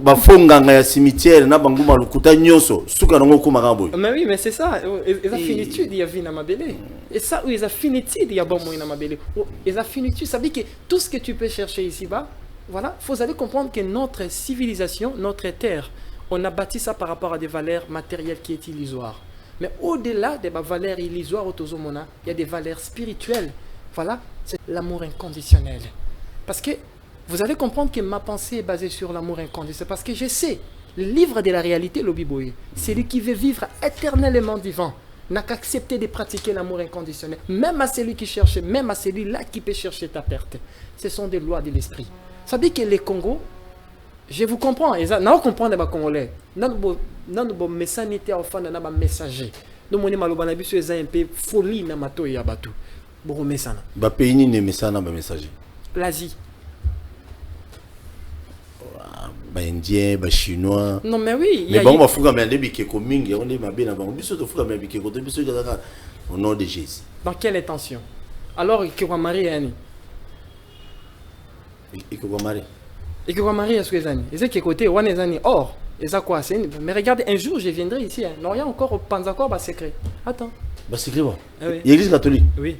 Bafonganga ya cimetière na bangu malukuta nyonso. Souka nango ko makambo.
Mais oui, mais c'est ça. Ils a finitude ya vie na mabele. Et ça, ils a finitude ya bon na mabele. Ils a finitude, ça veut dire que tout ce que tu peux chercher ici-bas, voilà, faut aller comprendre que notre civilisation, notre terre, on a bâti ça par rapport à des valeurs matérielles qui est illusoire. Mais au-delà des valeurs illusoires autour de il y a des valeurs spirituelles. Voilà, c'est l'amour inconditionnel. Parce que vous allez comprendre que ma pensée est basée sur l'amour inconditionnel. Parce que je sais, le livre de la réalité, le Biboye, c'est lui qui veut vivre éternellement vivant. N'a qu'à accepter de pratiquer l'amour inconditionnel. Même à celui qui cherche, même à celui-là qui peut chercher ta perte. Ce sont des lois de l'esprit. Ça veut dire que les Congos, je vous comprends, et ça, nous comprenons les Congolais. Nous avons messager au fond, nous avons messager. Nous avons un peu folie dans mato et abatu. Beaucoup message.
Ba pays ni message na ba messager.
L'Asie.
Ba indien, ba chinois.
Non mais oui,
mais bon, on va fouga mais les ko mingi, on est mabe na ba. Biso to fouga mais bike ko to biso ka au nom de Jésus.
Dans quelle intention? Alors que va marier Annie.
Et que va marier.
Et que va marier à ce que les années. Et c'est que côté one les années or. Et ça quoi? Mais regardez, un jour je viendrai ici. Non, rien encore, pas encore, bah secret. Attends.
Bah secret quoi?
Oui.
L'église catholique.
Oui.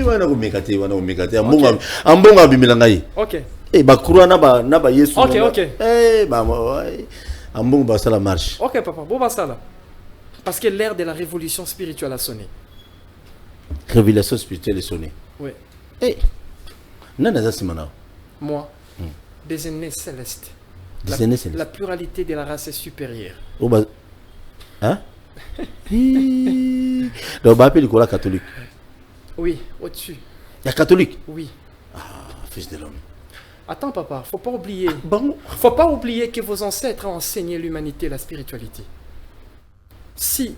Wana ko mekate, wana ko mekate. Ambonga bimilanga yi.
OK.
Bah croix na ba Yesu.
OK.
Bah ambonga ba ça la marche.
OK papa, bon bah ça là. Parce que l'ère de la révolution spirituelle a sonné.
Révélation spirituelle est sonnée.
Oui.
Nana simana.
Moi. Des aînés célestes. La pluralité de la race est supérieure.
Oh bah. Hein? Donc bah appelle la catholique.
Oui, au-dessus.
La catholique?
Oui.
Ah, fils de l'homme.
Attends papa, faut pas oublier.
Bon.
Faut pas oublier que vos ancêtres ont enseigné l'humanité, la spiritualité. Si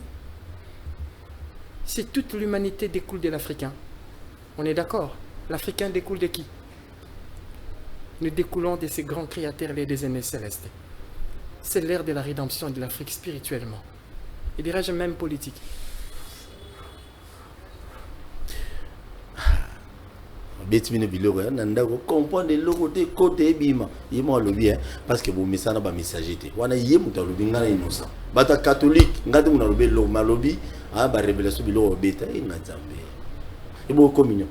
toute l'humanité découle de l'Africain, on est d'accord? L'Africain découle de qui? Nous découlons de ces grands créateurs et des aînés célestes. C'est l'ère de la rédemption de l'Afrique spirituellement. Et dirais-je même politique.
Betimine biloko nanda ko comprendre le côté côté bima yimo lobi parce que vous messana ba messager te wana yemu ta lobi ngana innocent bata catholique ngati muna lobi lo malobi a ba révélation biloko beta ina zambe ibo communion.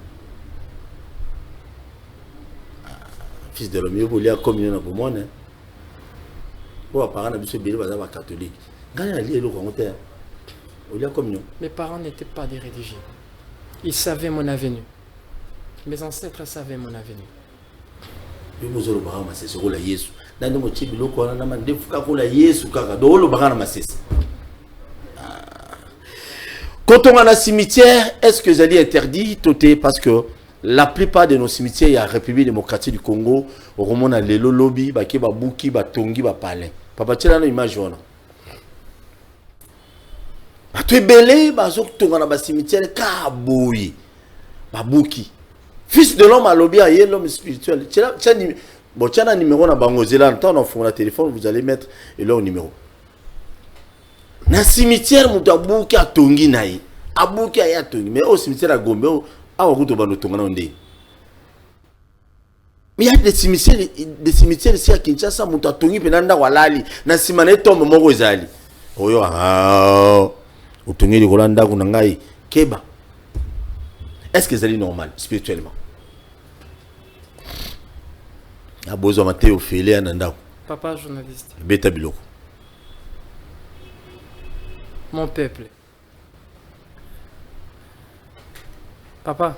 Fils de l'homme, il y a communion pour moi. Pour parents na biso belé baza ba catholique. Ngani ali eloko ngo te. Olia comme nous.
Mes parents n'étaient pas des religieux. Ils savaient mon avenir. Mes ancêtres savaient mon avenir.
Yo mozolo ba ma sese ko la Yesu. Nani mo chi biloko na ma ndefuka ko la Yesu kaka. Do lo ba na ma sese. Quand on a un cimetière, est-ce que j'allais interdit toté parce que la plupart de nos cimetières, il y a la République démocratique du Congo, au moment où les lobby, baki ba buki, ba tongi, ba palais. Papa tu as une image jaune. Tu es belé, ba zok tonga na ba cimetière kaboui. Ba buki. Fils de l'homme à lobby a l'homme spirituel. Tu as un numéro na bango zela, on a fond la téléphone, vous allez mettre et là au numéro. Na cimetière mutabuki atongi naï. Abuki aya tongi mais au cimetière à Gombe awa kuto bando tonga na onde. Mais il y a des cimetières ici à Kinshasa mutatongi penanda walali na simane tombe moko ezali. Oyo utongi li kolanda kuna ngai keba. Est-ce que c'est normal spirituellement? A besoin Matteo Félé ananda.
Papa journaliste.
Beta biloko.
Mon peuple. Papa,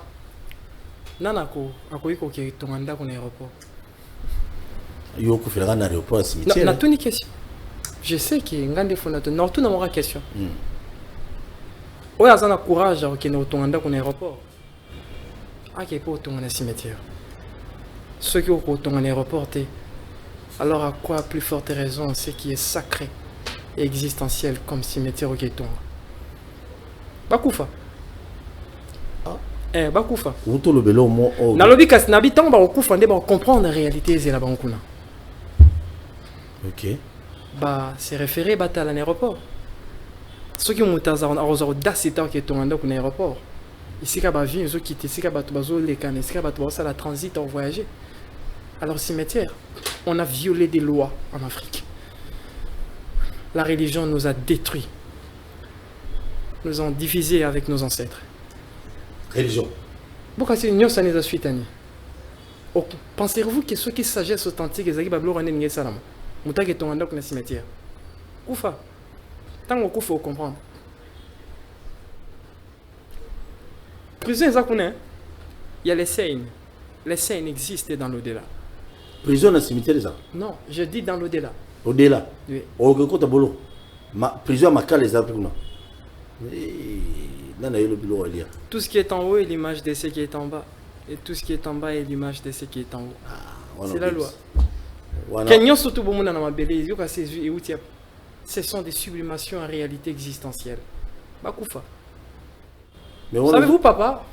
nanako akoyiko ki tonganda ko aéroport.
Yo ko fera na aéroport cimetière.
Na tuni question. Je sais que ngande fondateur na tout na mora question. Oya zana courage à ki na tonganda ko aéroport. Ake ko tongana cimetière. Ceux qui ont tongana aéroport alors à quoi plus forte raison ce qui est sacré et existentiel comme cimetière au Kétonga. Bakufa. Bakufa.
Wuto le belo mo o.
Na lobi kas na bitan ba okufa nde ba comprendre la réalité zela bankuna.
OK.
Ba c'est référé bata à l'aéroport. Ceux qui mutaza en arrozo dasita au Kétonga ndako na aéroport. Ici ka ba vie zo quitter, ici ka ba to bazo les can, ici ka ba to ça la transit en voyager. Alors cimetière, on a violé des lois en Afrique. La religion nous a détruits. Nous avons divisé avec nos ancêtres.
Religion.
Pensez-vous que ceux qui sagesse authentique, ils ont salam. Moutak est un cimetière. Koufa. Tant qu'on faut comprendre. Prison, il y a les scènes. Les scènes existent dans l'au-delà.
Prison dans cimetière ça?
Non, je dis dans l'au-delà.
Au-delà.
Oui.
Au côté bolo. Ma prison ma cale les apuna.
Tout ce qui est en haut est l'image de ce qui est en bas. Et tout ce qui est en bas est l'image de ce qui est en haut. C'est la loi. Ce sont des sublimations en réalité existentielle. Bakoufa. Savez-vous, papa?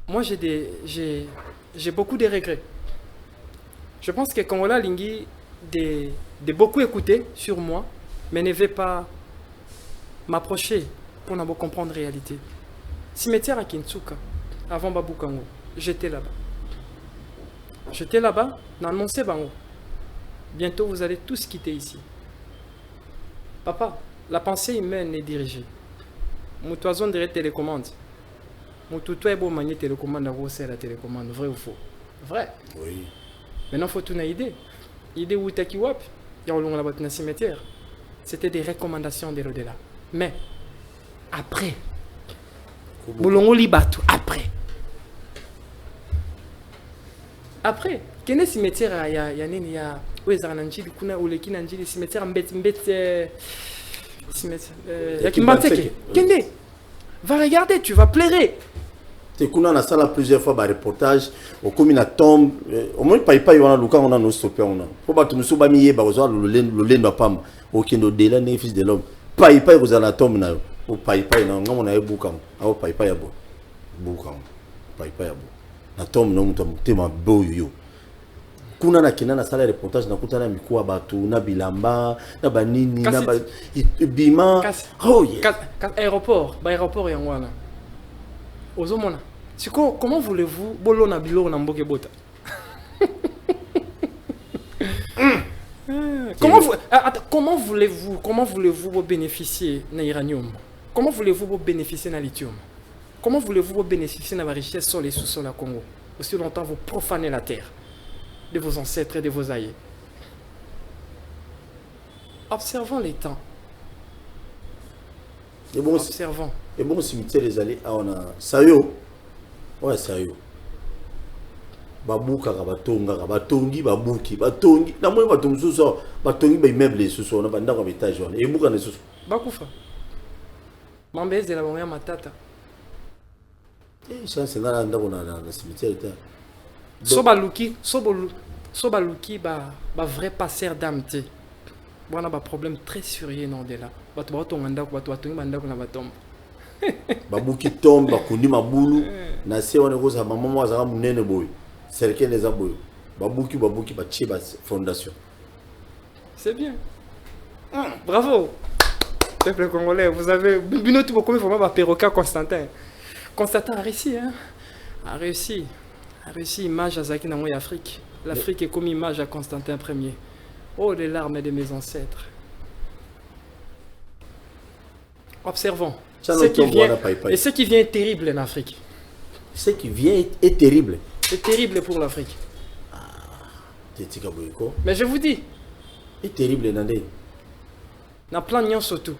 Moi, j'ai beaucoup de regrets. Je pense que Kongola Lingi de beaucoup écouter sur moi, mais ne veut pas m'approcher pour ne pas comprendre la réalité. Cimetière à Kintsuka, avant Baboukango, j'étais là-bas. J'étais là-bas, n'annoncé Bango. Bientôt, vous allez tous quitter ici. Papa, la pensée humaine est dirigée. Moutouazon dirait télécommande. Moutoutou est beau manier télécommande à vous, c'est la télécommande. Vrai ou faux? Vrai.
Oui.
Maintenant, il faut une idée. Idée où t'as qui wap, il y a un dans cimetière. C'était des recommandations de l'au-delà. Mais, après, Bolongo Libatu, après. Après, quel est le cimetière? Il y a où est-ce qu'il y a le cimetière Kimbatseke. Kende, va regarder, tu vas pleurer.
Tu qu'on a ça plusieurs fois par reportage au comme une tombe au moins pas on a on a nos stoppé on a faut pas que nous soba mié ba le lendo pam au kendo de la fils de l'homme pas vous à la tombe na au pas na on a bukam au pas ya bo bukam pas ya bo na tombe no mutu tema boyo kuna na kina na sala reportage na kutana mikuwa batu na bilamba na banini na bima oh yeah
aéroport yangwana Ozomona. Comment voulez-vous bolo na bilo na mboke bota? Comment voulez-vous bénéficier de l'uranium? Comment voulez-vous bénéficier de lithium? Comment voulez-vous bénéficier de la richesse sur les sous-sols à Congo? Aussi longtemps vous profanez la terre. de vos ancêtres et de vos aïeux. Observons les temps.
Et bon,
Observons.
et bon cimetière les allées, on a Sayo. Ouais, Sayo. Babuka, Batonga, Batongi, Babuki, Batongi. Na moi, Batongi, sous ça, Batongi, immeuble, sous ça, on a pas d'accord avec étage. Et Mouka, ne sous.
Bakoufa. Mambez de la bonne matata.
Et ça, c'est là, on a le cimetière.
Sobaluki, Sobaluki, ba vrai passeur d'âme. On a un problème très sérieux non de là.
Babuki tombe, Bakundi Maboulou, Nase on est rose à maman, moi, Zara Mounene Boy, Serke les Aboyo, Babuki, Bachiba Fondation.
C'est bien. Bravo. Peuple congolais, vous avez. Binotu beaucoup vraiment Perroca Constantin. Constantin a réussi, hein? A réussi. A réussi, image à Zaki Namoy Afrique. L'Afrique est comme image à Constantin Ier. Oh, les larmes de mes ancêtres. Observons. Ce qui vient, et ce qui vient est terrible en Afrique.
Ce qui vient est terrible.
C'est terrible pour l'Afrique. Mais je vous dis.
C'est terrible, Nandé.
Na plan surtout.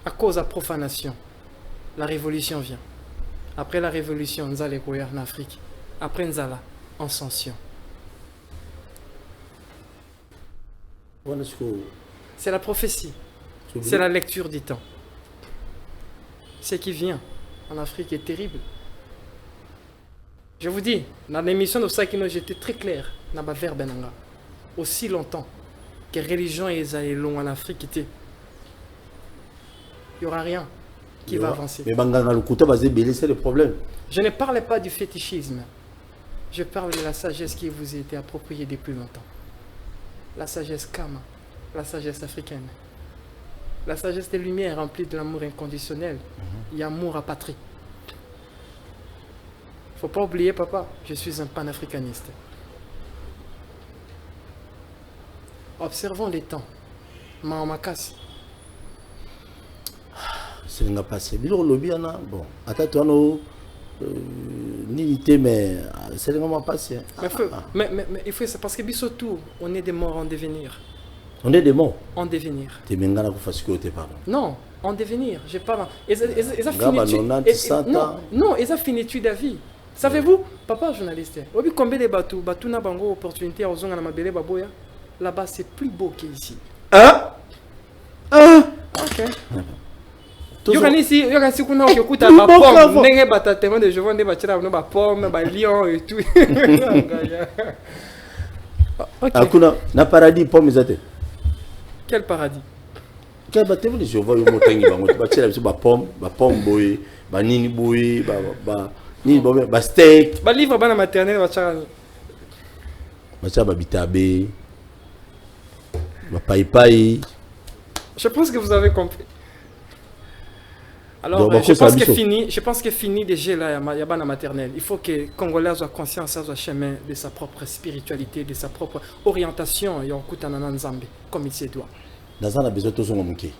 À cause de la profanation, la révolution vient. Après la révolution, nous allons en Afrique. Après, nous allons en ascension. C'est la prophétie. C'est la lecture du temps. Ce qui vient en Afrique est terrible. Je vous dis, dans l'émission de Sakino, j'étais très clair dans ma verbe. Aussi longtemps que la religion est longue en Afrique, il n'y aura rien qui va avancer.
Mais c'est le problème.
Je ne parle pas du fétichisme. Je parle de la sagesse qui vous a été appropriée depuis longtemps. La sagesse Kama, la sagesse africaine. La sagesse des Lumières remplie de l'amour inconditionnel. Il y a amour à patrie. Il ne faut pas oublier, papa, je suis un panafricaniste. Observons les temps. Mahamakasi.
C'est un passé. Bon, attends, mais c'est un passé.
Mais il faut, c'est parce que surtout, on est des morts en devenir.
On est des morts
en devenir.
Tu es
non, en devenir. Je parle. Ils ont finitude à vie. Savez-vous, papa journaliste, combien de bateaux, na bango opportunité aux gens à ma belle baboya. Là-bas, c'est plus beau qu'ici.
Hein?
Ok. Si kuna okikuta ba pomme ndenge batatema de jovan de batira ba pomme ba lion et tout.
OK. Akuna na paradis pomme zate.
Quel paradis?
Quel batema de jovan yo motangi bango batira ba pomme boy, ba nini boy, ni ba steak.
Ba livre bana maternelle batira.
Batira ba bitabe. Ba pai.
Je pense que vous avez compris. Alors, je pense que fini déjà là, il y a la maternelle. Il faut que les Congolais soient conscients de chemin de sa propre spiritualité, de sa propre orientation. Et on écoute en Nzambe comme il se doit.
Dans un besoin de zonga muke.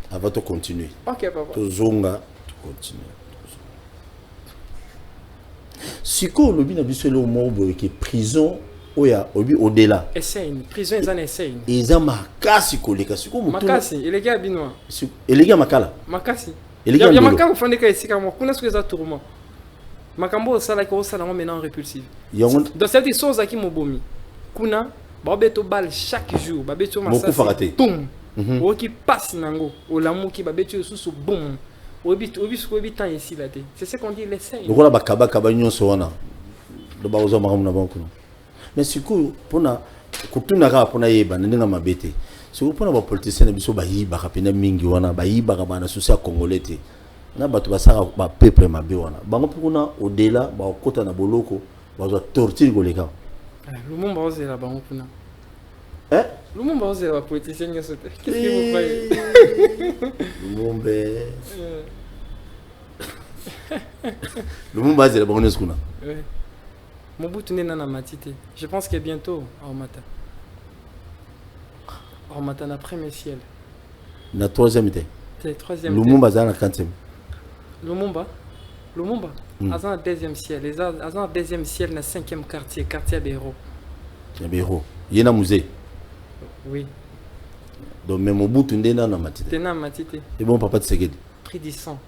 Avant de continuer.
Ok, papa.
To zonga, continuer. Si ko lobi na biso le mot que prison oya obi au-delà.
Essaye, prison ils en essayent.
Ils ont makasi koleka siko mutu.
Makasi, il est gars binois.
Il est gars makala.
Makasi. Il y a makambo fondé ka ici comme kuna ce que ça tourment. Makambo ça là ko ça là maintenant répulsif. Dans cette chose qui mobomi. Kuna babeto bal chaque jour, babeto massa. Boum. O qui passe nango, o lamu qui babeto sous boum. Obi temps ici là té. C'est ce qu'on dit l'essai.
Donc là bakaba kaba nyonso wana. Do ba ozo makamu na banko. Mais siku pona kutuna ka pona yeba ndinga mabete. Si vous prenez les politiciens, ils ont des mingi wana bayiba bana souci congolais te na bato basaka ba peuple mabe wana bango puna au-delà ba kota na boloko ba torture koleka
Lumumba ozela bango puna
hein
Lumumba ozela politicien nyoso te qu'est-ce que vous croyez
Lumumba ozela bango nyoso kuna
Mobutu nena na matite je pense que bientôt au matin on m'attend na premier ciel.
Na troisième été.
C'est troisième.
Lumumba za na quatrième.
Lumumba Lumumba, dans le deuxième ciel. Dans le deuxième ciel, dans le 5e quartier, quartier Béro.
Béro. Il y a un musée.
Oui.
Donc, même au bout, tu n'es pas dans ma tête.
Tu n'es pas dans ma tête.
Et bon, papa, tu sais.
Prix du sang.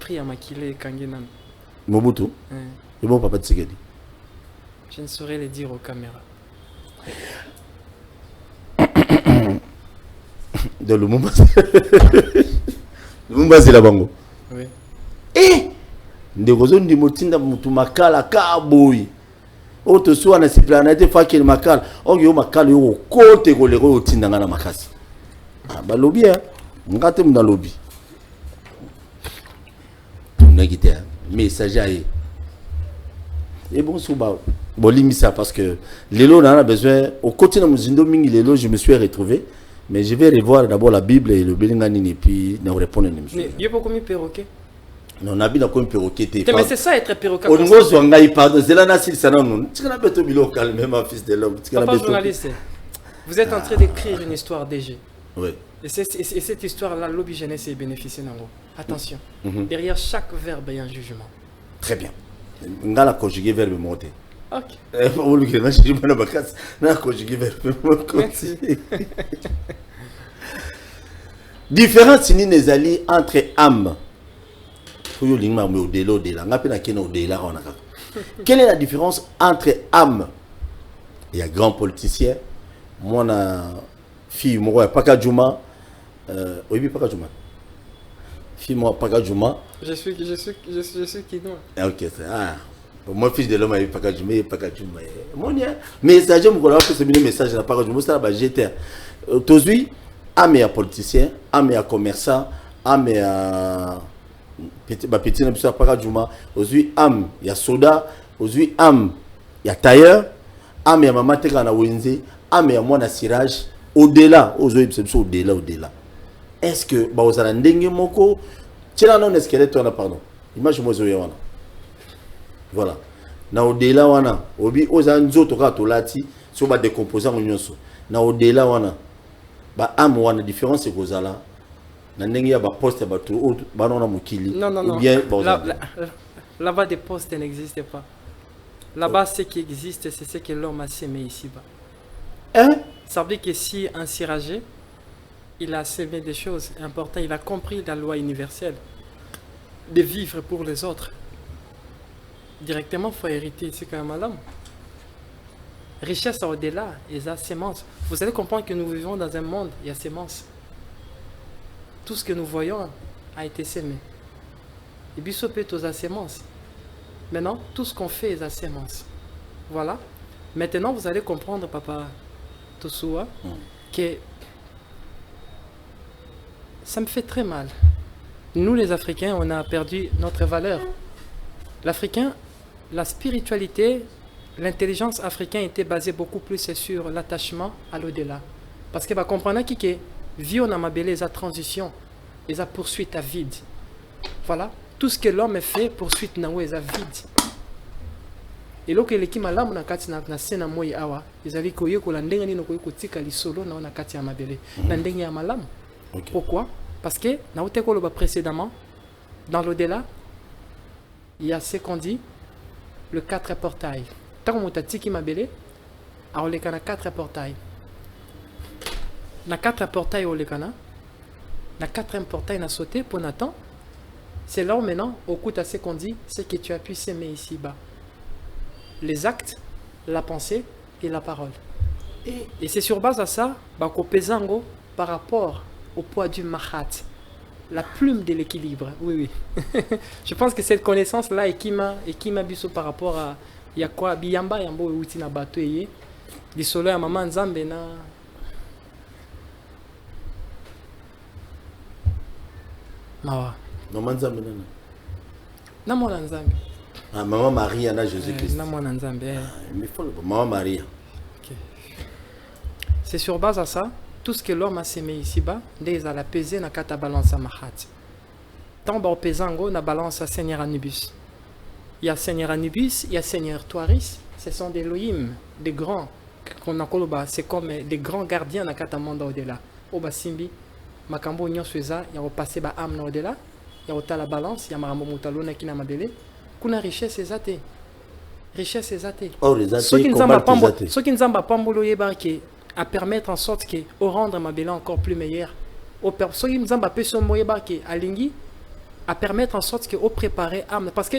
Prix à maquiller Kangenan.
Mobutu. Et bon, papa, tu sais.
Je ne saurais le dire aux caméras.
De Lumumba. Lumumba, c'est la bango.
Oui.
Eh! Ndegozo ndi motinda mutu makala ka boy. Oto so na planète fakir makala. Ongi o makala yo kote ko leko otinda ngana makasi. Ah ba lobby hein. Ngate mna lobby. Ngite message aye. Et bon souba bolimi ça parce que lelo on a besoin au côté na muzindo mingi lelo je me suis retrouvé mais je vais revoir d'abord la Bible et le Belingani et puis nous répondre
il y a pas combien perroquet.
Non, on a bien comme perroquet.
Mais c'est ça être perroquet.
On nous a pardon, c'est là nasil ça non. Tu connais pas tout bilo calme même fils de l'homme.
Papa journaliste. Vous êtes en train d'écrire une histoire DG.
Oui.
Et cette histoire-là, lobby jeunesse est bénéficié d'en gros. Attention. Derrière chaque verbe, il y a un jugement.
Très bien. On a conjugué verbe monter.
Ok.
On a conjugué verbe
Merci.
Différence n'est entre âme. Quelle est la différence entre âme? Il y a grand politicien, moi fille moi Paka Juma, oui Paka Juma. Fille moi Paka Juma.
Je suis qui non?
Ok ça. Moi fils de l'homme avec Paka Juma, Paka Juma. Mon message me là que c'est le message de Paka Juma ça va jeter. Tozui âme ya politicien, âme ya commerçant, âme ya petit na biso Paka Juma, aujourd'hui âme ya soda, aujourd'hui âme ya tailleur, âme ya maman teka na wenze, âme ya mwana cirage, au-delà aujourd'hui c'est au-delà. Est-ce que ba ozala ndenge moko tshela non squelette wana pardon. Image mo zoya wana. Voilà. Na au-delà wana, obi oza nzoto ka tolati so ba décomposer nyonso. Na au-delà wana ba âme wana différence c'est kozala. Non,
là-bas des postes n'existent pas. Là-bas, ce qui existe, c'est ce que l'homme a sémé ici-bas.
Hein?
Ça veut dire que si un ciragé, il a sémé des choses importantes, il a compris la loi universelle de vivre pour les autres. Directement, il faut hériter, c'est quand même madame. Richesse au-delà, il y a sémence. Vous allez comprendre que nous vivons dans un monde, il y a sémence. Tout ce que nous voyons a été sémé. Et puis, ça peut être aux sémences. Maintenant, tout ce qu'on fait est à sémence. Voilà. Maintenant, vous allez comprendre, papa Tosoua, que ça me fait très mal. Nous, les Africains, on a perdu notre valeur. L'Africain, la spiritualité, l'intelligence africaine était basée beaucoup plus sur l'attachement à l'au-delà. Parce que, va comprendre qui est vie on a mabelé sa transition et sa poursuite à vide. Voilà, tout ce que l'homme fait poursuite na à vide. Et là que l'équipe malamu na kati na sena moi awa, ils avaient koyo ko landenga ni no koyo kotika li solo na na kati ya mabele. Na ndenga ya malamu. Pourquoi? Parce que na oteko lo précédemment dans l'au-delà, il y a ce qu'on dit le 4 portails. Tant que tiki mabele, a on les kana 4 portails. Na 4 portails au lekana, na 4e portail na sauté pour Nathan. C'est là où maintenant, au coup de ce qu'on dit, c'est que tu as pu s'aimer ici-bas. Les actes, la pensée et la parole. Et c'est sur base de ça, bako pesango par rapport au poids du mahat, la plume de l'équilibre. Oui, oui. Je pense que cette connaissance-là est qui m'a biso par rapport à yakwa biyamba yambo uti na bato eye. Di solo ya maman nzambe na Mawa.
Maman Nzambe nana.
Na mwana Nzambe.
Ah, Maman Maria na Jésus-Christ.
Na mwana Nzambe.
Mais faut Maman Maria.
Okay. C'est sur base à ça, tout ce que l'homme a sémé ici-bas, dès à la peser na kata balance à mahat. Tant ba pesango na balance à Seigneur Anubis. Il y a Seigneur Anubis, il y a Seigneur Toaris, ce sont des Elohim, des grands qu'on a koloba, c'est comme des grands gardiens na kata monde au-delà. Oba simbi makambo nyon sweza ya repasser ba âme au-delà il y a la balance, il y a marambo mutalona qui n'a madele, kuna richesse ezate. Richesse ezate.
Oh, les athées,
Ce qui nous
combattent
a pas yebaki à permettre en sorte que au rendre ma belle encore plus meilleure. Ce qui nous a pas yebaki à lingi à permettre en sorte que au préparer âme parce que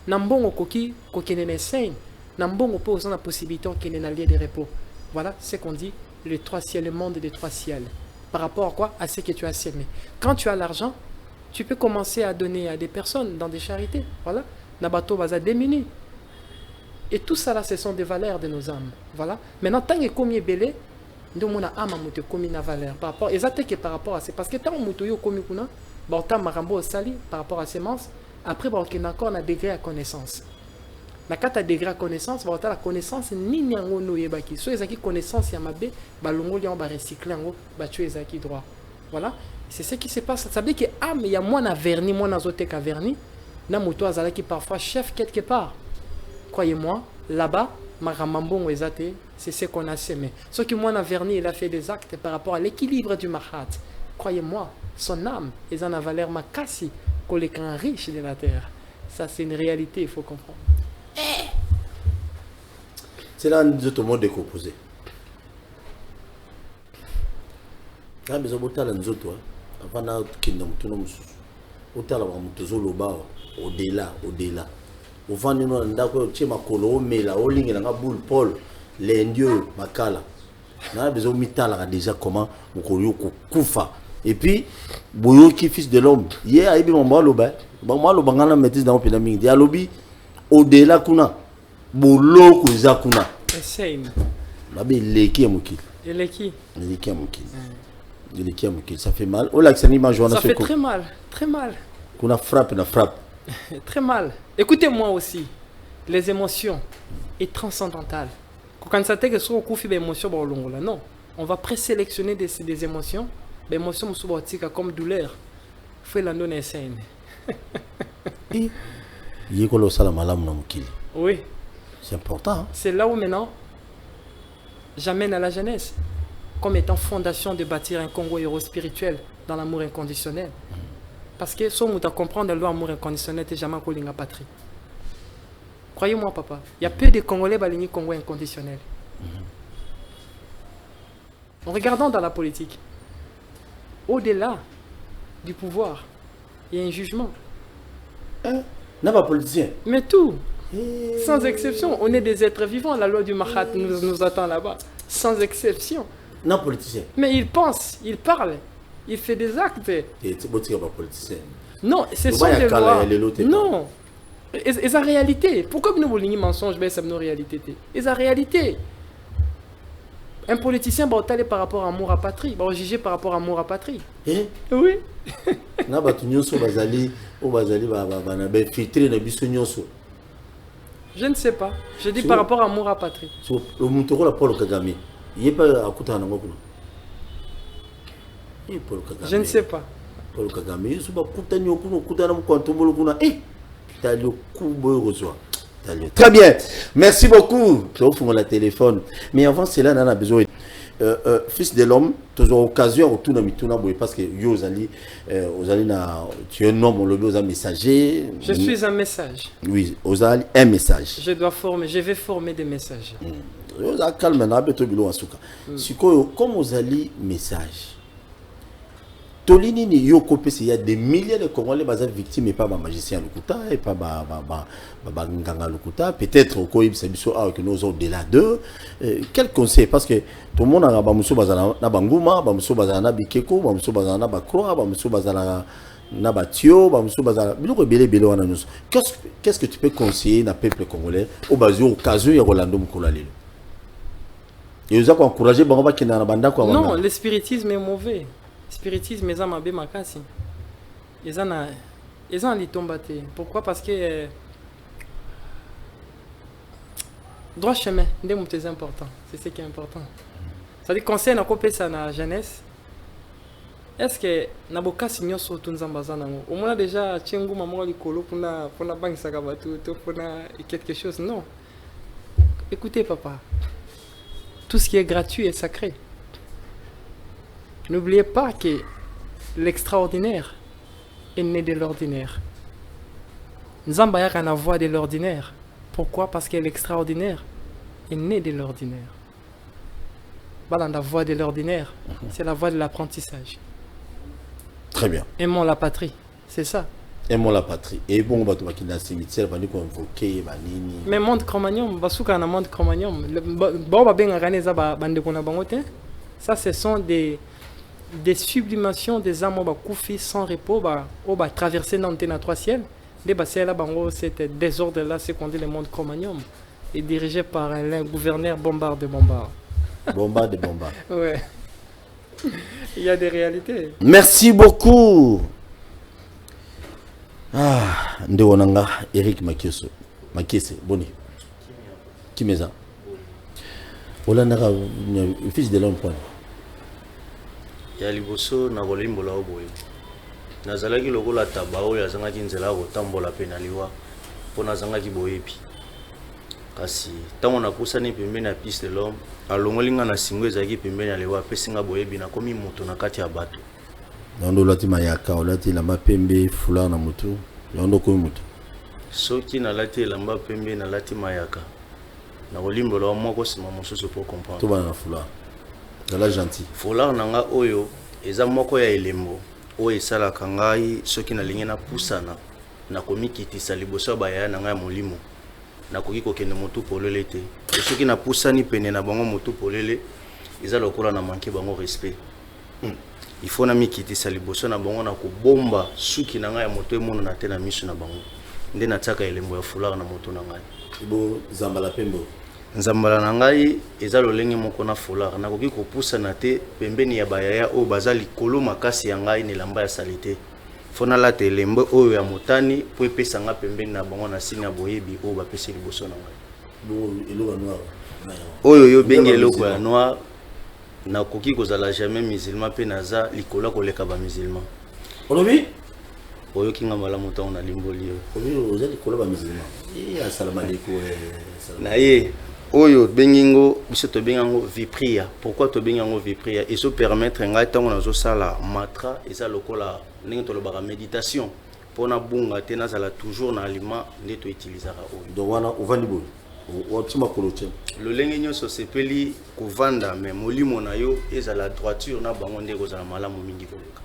nambongo koki kokene sain, nambongo peut aussi la possibilité qu'il ait un lieu de repos. Voilà ce qu'on dit les trois ciels, le monde des trois ciels. Par rapport à quoi? À ce que tu as semé. Quand tu as l'argent, tu peux commencer à donner à des personnes dans des charités. Voilà. Nabato va démunis. Et tout ça là, ce sont des valeurs de nos âmes. Voilà. Maintenant, tant que comme belé, nous mon âme a comme une valeur par rapport. Exactement que par rapport à c'est parce que tant que yo comme kuna, bah tant marambo sali par rapport à sémence. Après, bah on a encore un degré à connaissance. Na kata degré à connaissance, bah la connaissance ni nyango no yebaki. So ezaki connaissance ya mabe, bah longo li on ba recycler ngo, bah tu ezaki droit. Voilà. C'est ce qui se passe. Ça veut dire que âme, il y a moins à vernis, moins à zoté qu'à vernis. Na moto azala qui parfois chef quelque part. Croyez-moi, là-bas, Maramambon Wezate, c'est ce qu'on a semé. Ce qui moins a verni, il a fait des actes par rapport à l'équilibre du Mahat. Croyez-moi, son âme est en valeur makasi qu'on les crins riches de la terre. Ça, c'est une réalité, il faut comprendre.
C'est là que tout le monde est composé. Ah, mais on a nous autres, avant de nous tout le monde, au-delà. Au fond, nous avons dit que Paul, l'indieux, Makala. Nous avons besoin de déjà comment nous kufa. Et puis, Boyo qui fils de l'homme. Hier, il y a un maloba. Maloba, maîtrise dans le pédamique. Il y a lobby au-delà kuna. Bolo kuza kuna.
Essaye.
Babi leki amukil.
Leki
amukil. Leki amukil. Ça fait mal. Ça
fait très mal. Très mal.
Kuna frappe.
Très mal. Écoutez-moi aussi. Les émotions est transcendantales. Quand ça que sur coup fait émotion non, on va présélectionner des émotions, des émotions comme douleur. Faut la donner scène. Oui.
C'est important. Hein?
C'est là où maintenant j'amène à la jeunesse comme étant fondation de bâtir un Congo héros spirituel dans l'amour inconditionnel. Parce que si on doit comprendre l'amour inconditionnel, c'est jamais qu'on a patrie. Croyez-moi, papa, il y a peu de Congolais qui ont Congo inconditionnel. En regardant dans la politique, au-delà du pouvoir, il y a un jugement.
N'a pas politicien.
Mais tout, sans exception, on est des êtres vivants. La loi du Mahat nous attend là-bas, sans exception.
Non politicien.
Mais il pense, il parle. Il fait des actes. Non, c'est sont des lois. Non. Et la réalité. Pourquoi nous voulons mensonge, mais c'est nos réalités. Et la réalité. Un politicien va aller par rapport à amour à patrie, va juger par rapport à amour à patrie.
Oui.
Je ne sais pas. Je dis par rapport à amour à patrie. Je ne sais pas.
Très bien. Merci beaucoup. Je vous la téléphone. Mais avant cela, on a besoin. Fils de l'homme, toujours occasion autour de mituna parce que tu es un homme, on le messager.
Je suis un message.
Oui, Ozali un message.
Je vais former des messages.
Calme, comme Ozali message. Tolini ni yoko pese il y a des milliers de Congolais basés victimes et pas ba magicien Lukuta et pas ba nganga Lukuta peut-être au koib sabiso a que nous au-delà de quel conseil parce que tout le monde a ba muso bazana na banguma ba muso bazana na bikeko ba muso bazana na ba croix ba muso bazana na batio ba muso bazana biloko belé wana nyuso qu'est-ce que tu peux conseiller na peuple congolais au basio occasion ya Rolando Mukula lelo et vous avez encouragé bango ba kina na banda kwa
non le spiritisme est mauvais. Spiritisme, ils ont makasi. Ils ont litombaté. Pourquoi? Parce que droit chemin, c'est important. C'est ce qui est important. Ça dit conseil na kopé ça na jeunesse. Est-ce que naboka signo so tunzambaza nango? Au moins déjà tchengu maman likolo pour na banque sakabatu pour na quelque chose non. Écoutez papa. Tout ce qui est gratuit est sacré. N'oubliez pas que l'extraordinaire est né de l'ordinaire. Nzamba yaka na voix de l'ordinaire. Pourquoi? Parce que l'extraordinaire est né de l'ordinaire. Voilà la voix de l'ordinaire, c'est la voix de l'apprentissage.
Très bien.
Aimons la patrie, c'est ça.
Aimons la patrie. Et bon, bah, tu vas quitter le cimetière, bah, nous convoquer, bah, nini.
Mais monde Cro-Magnon, basuka na monde Cro-Magnon. Bon, bah, ben, organiser bah, bande qu'on a bangoté. Ça, ce sont des sublimations des âmes bah, koufi sans repos, bah, bah, traverser dans le 3 ciels. Les bassins là, bango, c'était désordre là, c'est qu'on dit le monde Cro-Magnon. Et dirigé par un gouverneur Bombard de Bombard.
Bombard de Bombard.
Ouais. Il y a des réalités.
Merci beaucoup. Ah, Ndewonanga, Eric Makieso. Makiese, boni. Kimeza. Olandaka, fils de l'homme point.
Ya liboso na kolimbola oboye. Nazalaki lokola tabao ya zangaki nzela kotambola pe na liwa. Po nazangaki boyebi. Kasi tango napusani pembeni ya piste de l'homme, alongolinga na singo ezaki pembeni ya liwa pe singa boyebi na komi moto na kati ya bato.
Yondo lati mayaka, olati lamba pembe, fula na mutu. Yondo komi mutu.
Soki na lati lamba pembe na lati mayaka. Na kolimbola wa moko sima mosusu pour comprendre.
Tout va na fula. Dala gentil.
Fula nanga oyo eza moko ya elembo. Oyo esalaka ngai soki nalingi na pusana na komikitisa liboso baya na ngai molimo. Na koki kokende motu polele te. E soki na pusani pene na bango motu polele eza lokola na manke bango respect. Il faut na mikitisa liboso na bango na kobomba suki na ngai ya moto emono na te na misu na bango. Nde na tsaka elembo ya fulaka na moto na ngai.
Ibo zambala pembo.
Nzambala na ngai eza lolenge moko na fulaka na koki kopusa na te pembeni ya bayaya o baza likolo makasi ya ngai ne lamba ya salite. Fona la te elembo oyo ya motani po epesa nga pembeni na bango na sina boyebi o bapesi liboso na ngai.
Bo eloko noir.
Oyo yo bengi eloko ya noir na koki kozala jamais musulman pe naza likolo koleka ba musulman.
Olobi?
Oyo kinga malamu tango na limboli yo.
Oyo ozali likolo ba musulman. Assalamu alaikum.
Na ye oyo bengingo biso to bengango vipria. Pourquoi to bengango vipria? Et so permettre ngai tango nazo sala matra eza lokola ndenge to lobaka méditation pona bunga te nazala toujours na aliment nde to utilisaka oyo.
Donc wana ovandi boy. Watima koloche.
Lolenge nyonso sepeli kovanda mais molimo na yo ezala droiture na bango nde kozala malamu mingi koleka.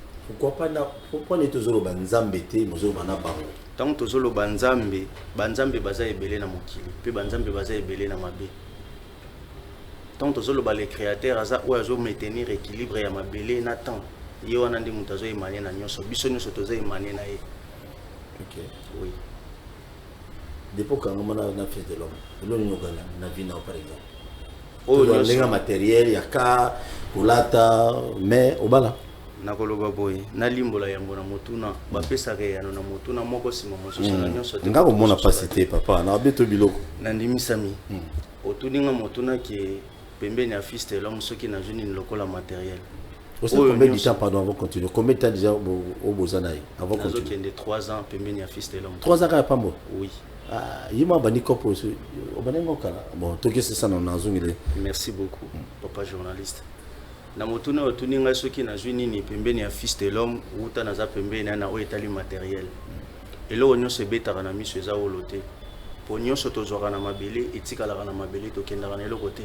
Pourquoi ne tozolo banzambe te mozolo bana bango?
Tant tozolo banzambe baza ebele na mokili pe banzambe baza ebele na mabe. Tant tozolo ba le créateur aza o azo maintenir équilibre ya mabele na temps. Ye wana ndi mutu azo emane na nyonso biso nyonso toza emane na ye.
OK.
Oui.
Depuis quand on a fait de l'homme, l'homme nous gagne na vie par exemple.
Oh,
les matériel ya ka kulata mais obala.
Nakoloba boy na limbola yango na motuna bapesaka yano na motuna moko sima mosusu na nyonso te.
Ngako mona pasité papa na beto biloko.
Na ndimisami. Otuninga motuna ki pembeni ya fils de l'homme soki na juni lokola matériel.
Vous savez combien de temps pardon avant continuer? Combien de temps déjà au Bozanaï avant continuer?
Nazo kende 3 ans pembeni ya fils de l'homme.
3 ans pas bon.
Oui.
Ah, il m'a bani kopo bon, tout que c'est ça non nazungile.
Merci beaucoup papa journaliste. Na motuna otuninga soki na juni ni pembeni ya fils de l'homme uta naza pembeni na o etali matériel. Elo nyonso betaka na miso eza olote. Po nyonso tozwaka na mabele etikalaka na mabele tokendaka na eloko te.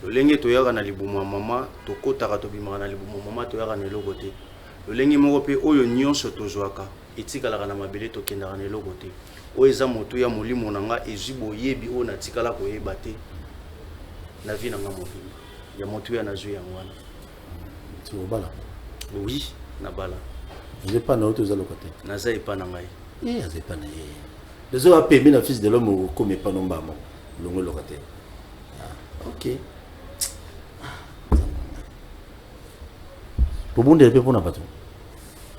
Lolenge toyaka na libumu mama tokotaka tobimaka na libumu mama toyaka na eloko te. Lolenge moko pe oyo nyonso tozwaka etikalaka na mabele tokendaka na eloko te. Oyo eza moto ya molimo na nga ezwi boyebi oyo natikala koyeba te na vie na nga mobimba ya moto ya nazwi yango wana.
Tu obala?
Oui, na bala.
Je n'ai pas na autre zalo côté.
Naza epa na ngai.
Aze pas na ye. Les autres a permis la fils de l'homme comme pas non ba mo. Longo le côté. OK. Pour bon de pour na bato.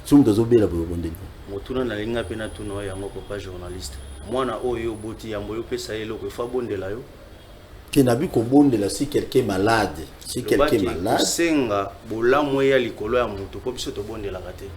Sum de zobela pour bon de.
Motuna na linga pe na tuna yango papa journaliste. Mwana oyo boti yambo yo pesa eloko fa bondela yo.
Qui n'a vu ko bondela si quelqu'un malade, si quelqu'un malade.
Senga bolamu ya likolo ya mutu po biso to bondela kate.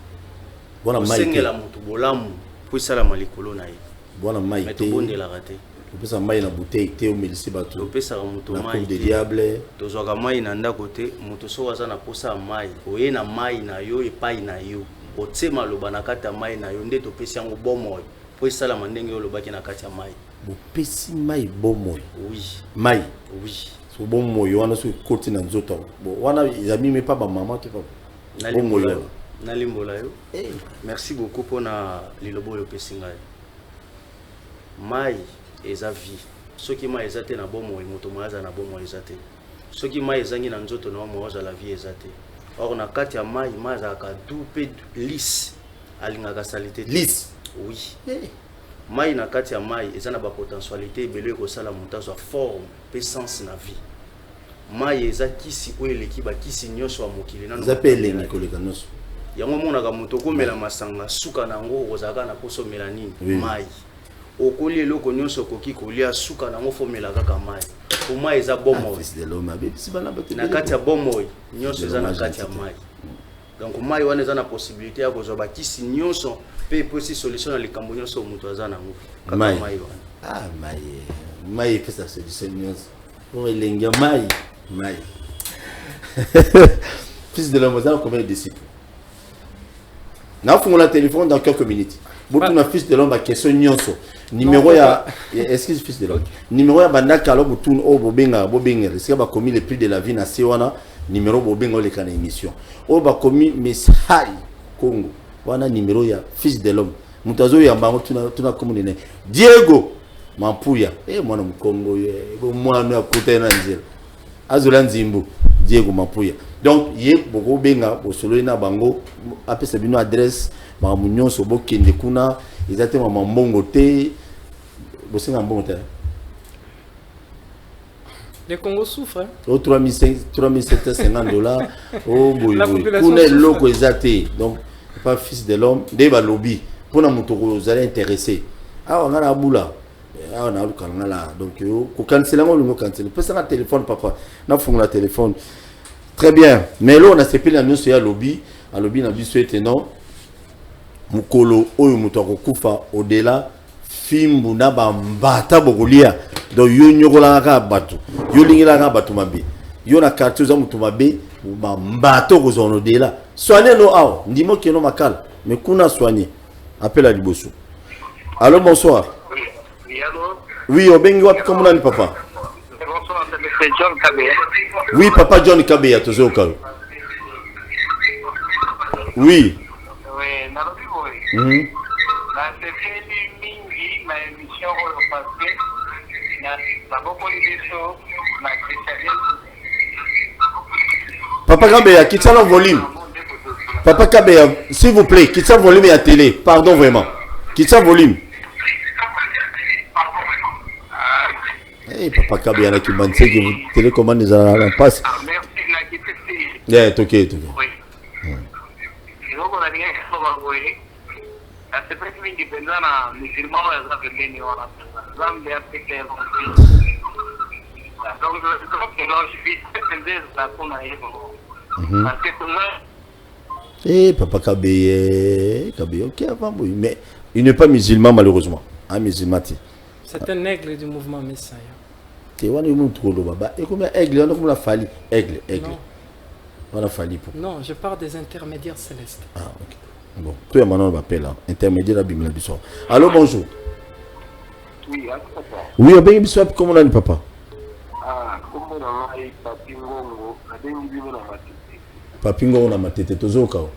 Bona mai.
Sengela mutu bolamu po sala malikolo na ye.
Bona mai
te. Bondela kate.
Pesa mai na bouteille te o melisi bato.
To pesa mutu mai.
Na de diable.
To zoka mai na ndako te, mutu so waza na posa mai. Oye na mai na yo epai na yo. otema loba na kati ya mai na yo nde topesi yango bomoi po esalama ndenge olobaki na kati ya mai.
Bopesi mai bomoi.
Oui.
Mai.
Oui.
So bomoi wana so côté na nzoto. Bon wana izami mais pas ba maman qui pas.
Bomoi. Nalimbola yo. Merci beaucoup pour na lilobo yo pesi ngai. Mai eza vie. Soki mai eza te na bomoi moto maza na bomoi eza te. Soki mai ezangi na nzoto na moza la vie eza te. Or na kati ya mai maza ka dupe lisse alingaka salite
lisse.
Oui. Mai na kati ya mai eza na ba potentialité ebele ko sala montazo a forme puissance na vie. Mai eza kisi oyo eleki ba kisi nyonso ya mokili na
eza pe elengi koleka nyonso.
Yango monaka moto komela masanga suka nango kozaka na poso melanine mai. Okoli eloko nyonso koki kolia suka nango fomela kaka mai. Pour moi eza bomoi. Na kati ya bomoi nyonso eza na kati ya mai. Donc mai wana eza na possibilité ya kozwa ba kisi nyonso pe posi solution na likambo nyonso moto aza nango. Kaka mai wana.
Ah mai. Mai pesa solution nyonso. On elengi mai. Mai. Fils de l'homme, vous combien de disciples? Nous avons le téléphone dans quelques minutes. Vous avez un fils de l'homme à question nyonso. Numéro ya excuse fils de l'homme. Numéro ya banda kalo butun o bobenga c'est ba commis le prix de la vie na sewana numéro bobenga le kana émission. O ba commis message Congo. Wana numéro ya fils de l'homme. Mutazo ya mbango tuna commune Diego Mampuya. Mwana mkongo mwana akutena nzela. Azola nzimbu Diego Mampuya. Donc ye boko benga bosolo na bango apesa bino adresse ba munyon so bokende kuna exactement mbongo te bosenga mbongo te.
Le Congo souffre hein?
Au 3750 dollars au boy kuna loko exacté donc pas fils de l'homme de ba lobby pour na muto vous allez intéresser ah on a la boula ah on a le canal donc ko canceler ngo canceler pesa na téléphone papa na funga téléphone. Très bien. Mais là, on a séparé la nuit à lobby. À lobby, on a dit souhaiter non. Mukolo, oyo mutoko kufa au-delà. Fimbu na ba mbata bogolia. Donc yo nyokola ka batu. Yo lingila ka batu mabe. Yo na quartier za mutu mabe, ba mbato ko zono au-delà. Soignez no aw, ndimo keno makala. Mais kuna soigner. Appelle à Liboso. Allô, bonsoir.
Oui, allô.
Oui, obengi wapi comme on papa.
Bonsoir, c'est John Kabé.
Oui, papa John Kabé, toujours au cas. Oui.
Oui, nalobi boye. Na sepeli mingi na émission oyo passé na babokoli biso na christianisme.
Papa Kabé, quittez le volume. Papa Kabé, s'il vous plaît, quittez le volume à la télé. Pardon vraiment. Quittez le volume. Hey, Papa Kabé, il y en a qui m'ont dit que vous télécommandez en passe.
Merci, la kitisi.
Yeah, c'est ok, c'est ok.
Oui. Iloko na ninga kwa boye. Na sepeli mingi penza na musulman ya za pembeni wana. Zambia peke yao. Donc je crois que là je suis très ça qu'on a eu. Parce que
Eh, Papa Kabé, ok, avant, oui, mais il n'est pas musulman malheureusement. Un musulman,
c'est un aigle du mouvement Messiah.
Tu vois, il montre le baba. Et comme aigle, on a fallu. Aigle. On a fallu pour.
Non, je parle des intermédiaires célestes.
Ah, ok. Bon, tout le monde on m'appelle. Intermédiaire à Bimla Bissot. Allô, bonjour.
oui, papa.
Oui, bien Bissot, comment on a papa?
Ah, comment on a eu Papi Ngongo, a dengi bino na matete.
Papi Ngongo na matete, tozo kao.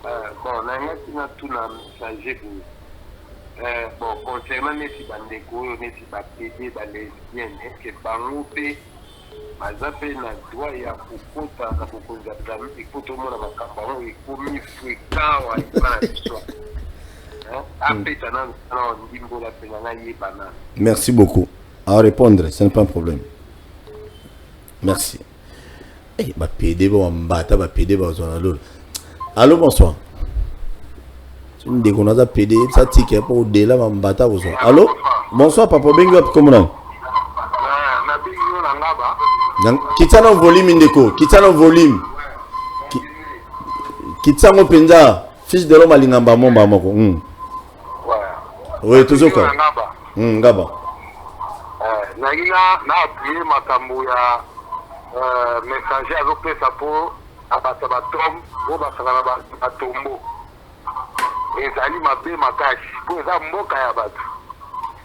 Bon, na ngati na tuna messager bu. Bon, concernant nesi bandeko, nesi bapede, balesbienne, est-ce que bango pe mazape na droit ya kokota na bokonzi ya Zambie poto mona makambo yango ekomi frekawa ebana biso. Apeta na ndimbola pe na yebana.
Merci beaucoup. À répondre, ce n'est pas un problème. Merci. Eh, bapede ba mbata bapede ba zona lolo. Allô, bonsoir. Dès qu'on a ça pédé, ça tique pour au-delà, on va battre. Allô? Bonsoir, papa Bengo, comment on a? Quitte le volume, Indeko. Quitte le volume. Quitte le penza. Fils de l'homme à l'ingamba, mon bamako. Oui, toujours quoi? Ngaba.
Naina, na appuyé ma kamouya messager avec ça pour abattre batom ou basanga batombo. ezali mabe makasi po eza mboka ya bato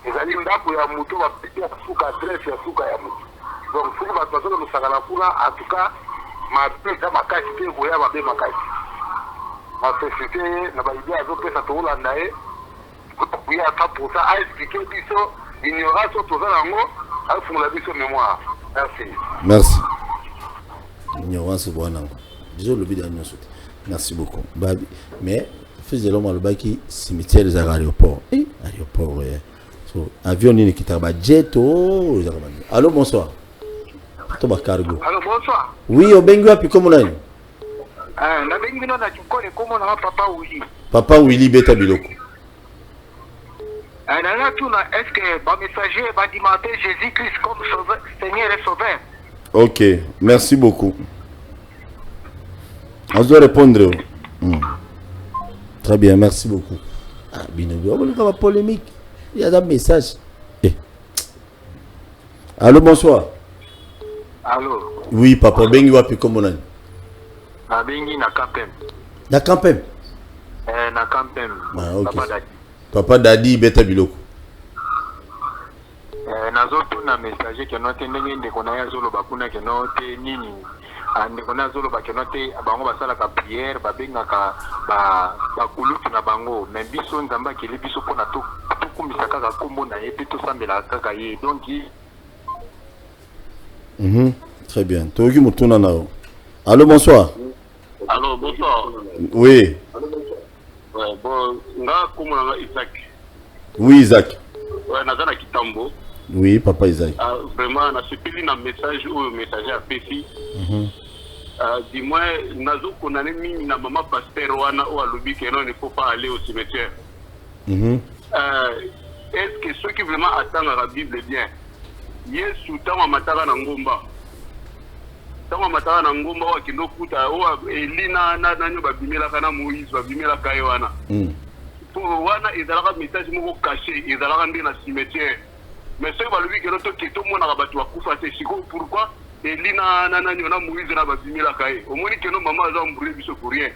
ezali ndako ya moto bapeti ya suka adresse ya suka ya moto donc soki bato bazoka na kuna en tout cas mabe eza makasi mpe boya mabe makasi basosiété na baidée azopesa tokolanda ye koya ata posa aexplike biso ignorance oyo toza nango afungola biso mémoire.
Merci. Ignorance voilà. Disons le bidon nous saute. Merci beaucoup. Babi. Mais fils de l'homme à l'obaki cimetière des aéroports. Aéroport ouais. So avion ni qui taba jet oh. Allô bonsoir. Toba cargo.
Allô bonsoir.
Oui au bengu api comment on
na bengu na tukone comment na papa Willy.
Papa Willy beta biloko.
Est-ce que le messager va demander Jésus-Christ comme sauveur, Seigneur et Sauveur?
Ok, merci beaucoup. On doit répondre. Très bien, merci beaucoup. Ah, bien, on va polémique. Il y a un message. Eh. Allô, bonsoir.
Allô.
Oui, papa, bengi wapi comment on
Na bengi na Kampem.
Na Kampem.
Na Kampem.
Ah, ok. Papa Dadi beta biloko.
Nazotuna message ke note ndenge ndeko na yazolo bakuna ke note nini ndeko na yazolo ba ke note bango basala ka prière babengaka ba kulutu na bango mais biso nzamba ke biso pona to kumbisa kaka kombo na ye to sambela kaka ye donc
très bien toki mutuna nao. Allô bonsoir.
Allô bonsoir.
Oui.
Ouais bon nga kombo na Isaac.
Oui Isaac.
Ouais nazana kitambo.
Oui, papa Isaac.
Vraiment, na sepeli na message ou messager à Pessi. Dis-moi, nazo konane mingi na maman pasteur wana ou alobi que non, il ne faut pas aller au cimetière. Est-ce que ceux qui vraiment attendent la Bible bien, Yesu tama matara na ngomba. Tama matara na ngomba wa kino kuta o elina na nyoba bimela kana Moïse ba bimela kayo wana. Pour wana ezalaka message moko caché, ezalaka ndi na cimetière. Mais ce que lui qui tout le monde a battu à Koufa, c'est pourquoi et Lina Nanani on a mouru de la babimi la caille. Au moins que nos mamans ont brûlé biso pour rien.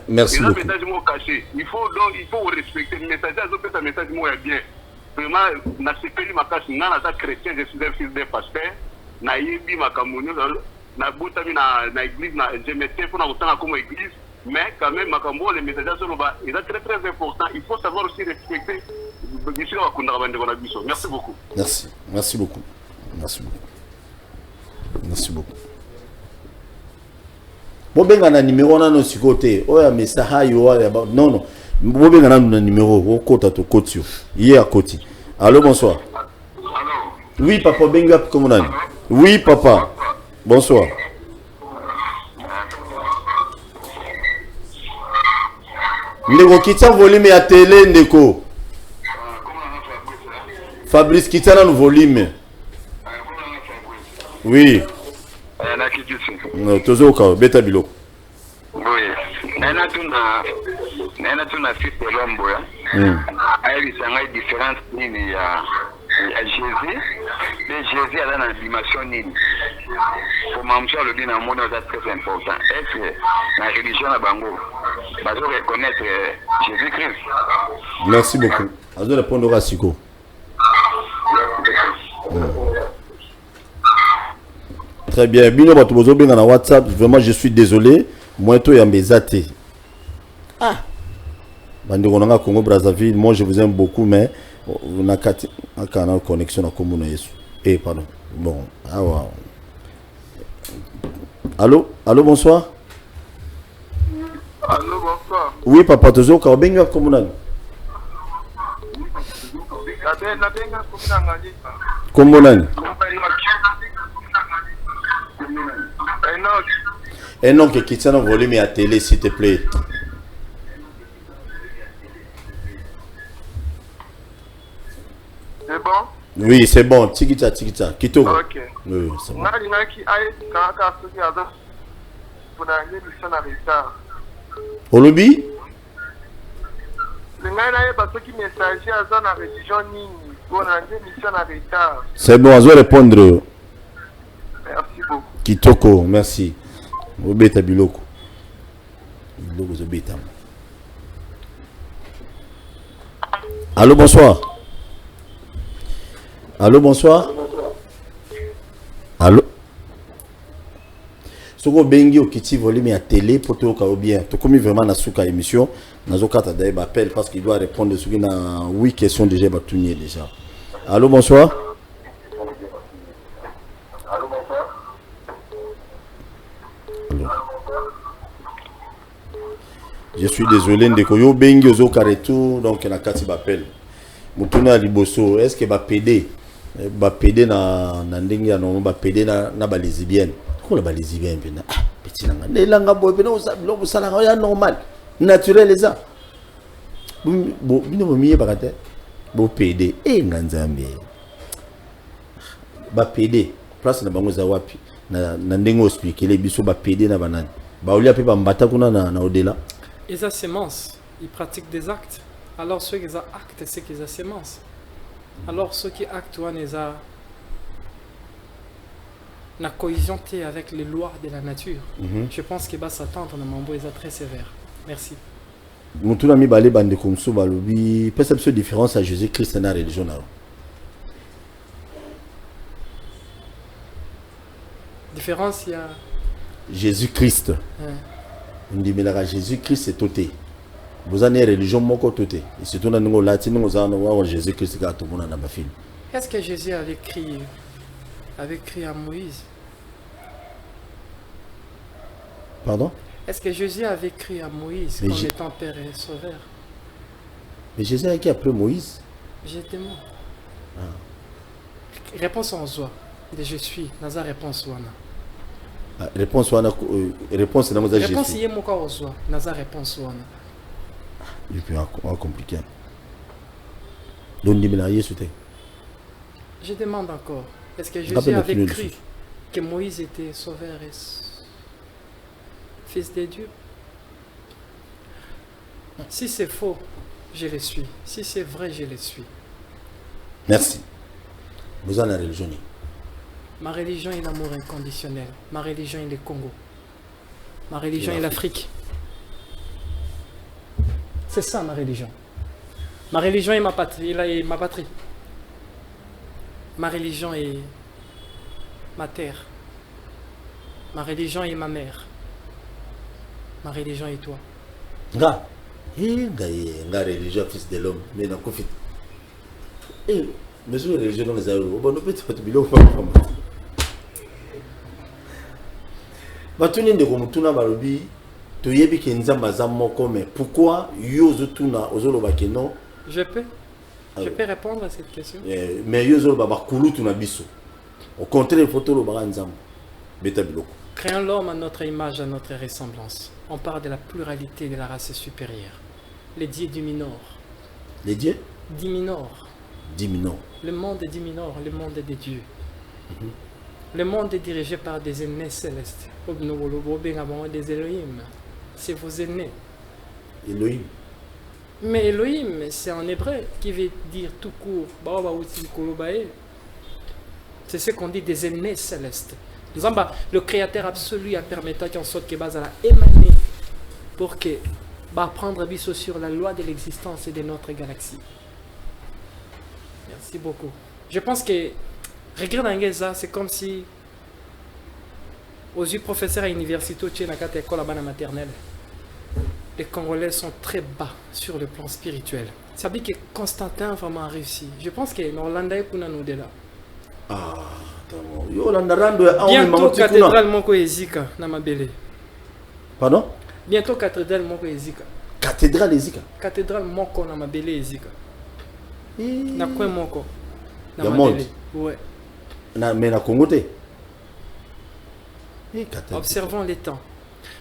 Merci beaucoup.
Il faut respecter le message. Un message moi bien. Vraiment, na sepeli makasi ngana za chrétien, je suis un fils de pasteur. Na yebi makamunyo na botami na église na je mettais pour na kutana comme église. Mais quand même, les messages sont très très important. Il faut savoir aussi respecter. Merci beaucoup.
Merci. Merci beaucoup. Merci beaucoup. Merci beaucoup. Bobenga na numéro na no sikote. Oya message yo non non. Bobenga na numéro au kota to kotio. Hier à koti. Allô bonsoir.
Allô.
Oui papa benga comment on. Oui papa. Bonsoir. Ndeko kitsa volume ya télé ndeko. Fabrice kitsa na volume. Oui.
Na kitisi.
No tozoka beta biloko.
Oui. Nena tuna site lombo ya. Ayi sanga différence nini ya Jésus. Mais Jésus a une dimension nini. Pour mamcha le bien en monde c'est très important. Est-ce que la religion à Bango va reconnaître Jésus-Christ?
Merci beaucoup. Azo répondre à Siko. Très bien. Bino batubozo benga na WhatsApp. Vraiment je suis désolé. Moi to ya mbezate. Ah. Bandi konanga Congo Brazzaville. Moi je vous aime beaucoup mais on a canal connexion à Komuna Yesu. Eh pardon. Bon. Ah wow. Allô? Allô, bonsoir.
Allô, bonsoir.
Oui, papa, tu es benga Komuna. Komuna. Et non, que quitte le volume à télé, s'il te plaît.
C'est bon?
Oui, c'est bon. Tikita. Kito.
Ok.
Oui, c'est bon. Olobi? C'est bon, je vais répondre.
Merci beaucoup.
Kitoko, merci. Obeta biloko. Biloko zo beta. Allô, bonsoir. Allô, bonsoir. Allô. Soko bengi okiti volume à télé pour tout au bien. Tu comme vraiment na souka émission, nazokata d'ailleurs appel parce qu'il doit répondre sur une 8 questions déjà batunier déjà. Allô, bonsoir. Je suis désolé ndeko yo bengi ozoka retour donc na kati bapel. Mutuna liboso est-ce que ba PD na ndenge ya no ba PD na ba lesbienne. Ko la ba lesbienne pena. Petit nanga nelanga boy pena lo sala ya normal naturel ça. Bo bino miye bakate. Bo PD nganzambe. Ba PD place na bango za wapi na ndenge hospital biso ba PD na banani. Ba olia pe ba mbata kuna na odela.
Ils ont sémence, ils pratiquent des actes. Alors ceux qui ont actes, c'est qu'ils ont sémence. Alors ceux qui actent, ils ont la cohésion avec les lois de la nature. Je pense qu'il va s'attendre, mais mon beau est très sévère. Merci.
Mutuna mi balé bande comme ça, balobi. Perception différence à Jésus-Christ dans la religion.
Différence, il y a
Jésus-Christ. On dit mais Jésus-Christ c'est tout. Vous avez une religion moko tout. Et surtout dans le latin nous avons Jésus-Christ qui a tout le monde dans ma film.
Est-ce que Jésus avait crié à Moïse?
Pardon?
Est-ce que Jésus avait crié à Moïse comme étant Père et Sauveur?
Mais Jésus a qui après Moïse?
J'étais mort. Réponse en soi. Je suis. Naza réponse wana.
Réponse wana réponse na moza Jésus.
Réponse yé moka ozwa. Naza réponse wana.
Et puis compliqué. Donc dit mais Yesu te.
Je demande encore. Est-ce que Jésus avait cru que Moïse était sauveur et fils de Dieu? Si c'est faux, je le suis. Si c'est vrai, je le suis.
Merci. Vous avez la religion.
Ma religion est l'amour inconditionnel. Ma religion est le Congo. Ma religion est l'Afrique. C'est ça ma religion. Ma religion est ma patrie. Ma religion est ma terre. Ma religion est ma mère. Ma religion est toi.
Nga religion fils de l'homme. Mais dans conflit. Mais sur la religion, on peut pas te bilo. Batuni ndeko mutuna balobi to yebi ke nzamba za moko mais pourquoi yozo tuna ozoloba ke non?
Je peux répondre à cette question.
Mais yozo ba bakulu tuna biso. Au contraire, il faut to lo ba nzamba. Beta biloko.
Créons l'homme à notre image, à notre ressemblance. On parle de la pluralité de la race supérieure. Les dieux diminuent.
Les dieux
diminuent. Le monde diminore, le monde des dieux. Le monde est dirigé par des aînés célestes. Des Elohim. C'est vos aînés.
Elohim.
Mais Elohim, c'est en hébreu qui veut dire tout court. C'est ce qu'on dit des aînés célestes. Le créateur absolu a permis qu'en sorte que base à émaner pour que prendre avis sur la loi de l'existence de notre galaxie. Merci beaucoup. Je pense que regarde Angeza, c'est comme si aux yeux professeurs à l'université ou à l'école maternelle, les Congolais sont très bas sur le plan spirituel. Ça veut dire que Constantin a vraiment réussi. Je pense que Norlanda est pour nous de là. Bientôt cathédrale moko ezika na mabele.
Pardon?
Bientôt cathédrale moko ezika.
Cathédrale ezika.
Cathédrale moko na mabele ezika. Na coin moko.
Na mabele.
Ouais.
Mais na Congo te.
Observons les temps.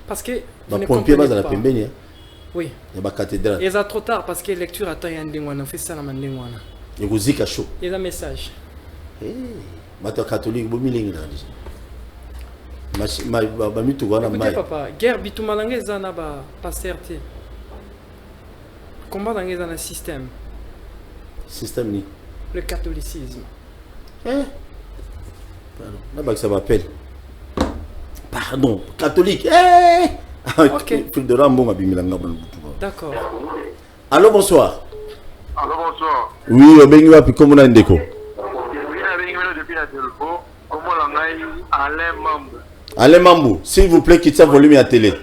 Parce que
vous ne comprenez pas.
Oui.
Il y a cathédrale.
Et ça trop tard parce que lecture attend yandengwana fait ça na mandengwana.
Et vous zika chaud.
Et un message.
Mata catholique bo milingi na déjà. Ba mitu wana mai.
Papa, guerre bitumalanga zana ba pasteur te. Combat dans un système.
Système ni.
Le catholicisme.
Pardon. Là ça m'appelle. Pardon, catholique.
Ok.
Fil de Rambo m'a bimilanga.
D'accord.
Allô, bonsoir.
Allô, bonsoir.
Oui, obengi wapi komona ndeko?
Oui, avec nous depuis la téléphone. Comment l'on a eu Alain Mambo?
Alain Mambo, s'il vous plaît, quittez volume à télé.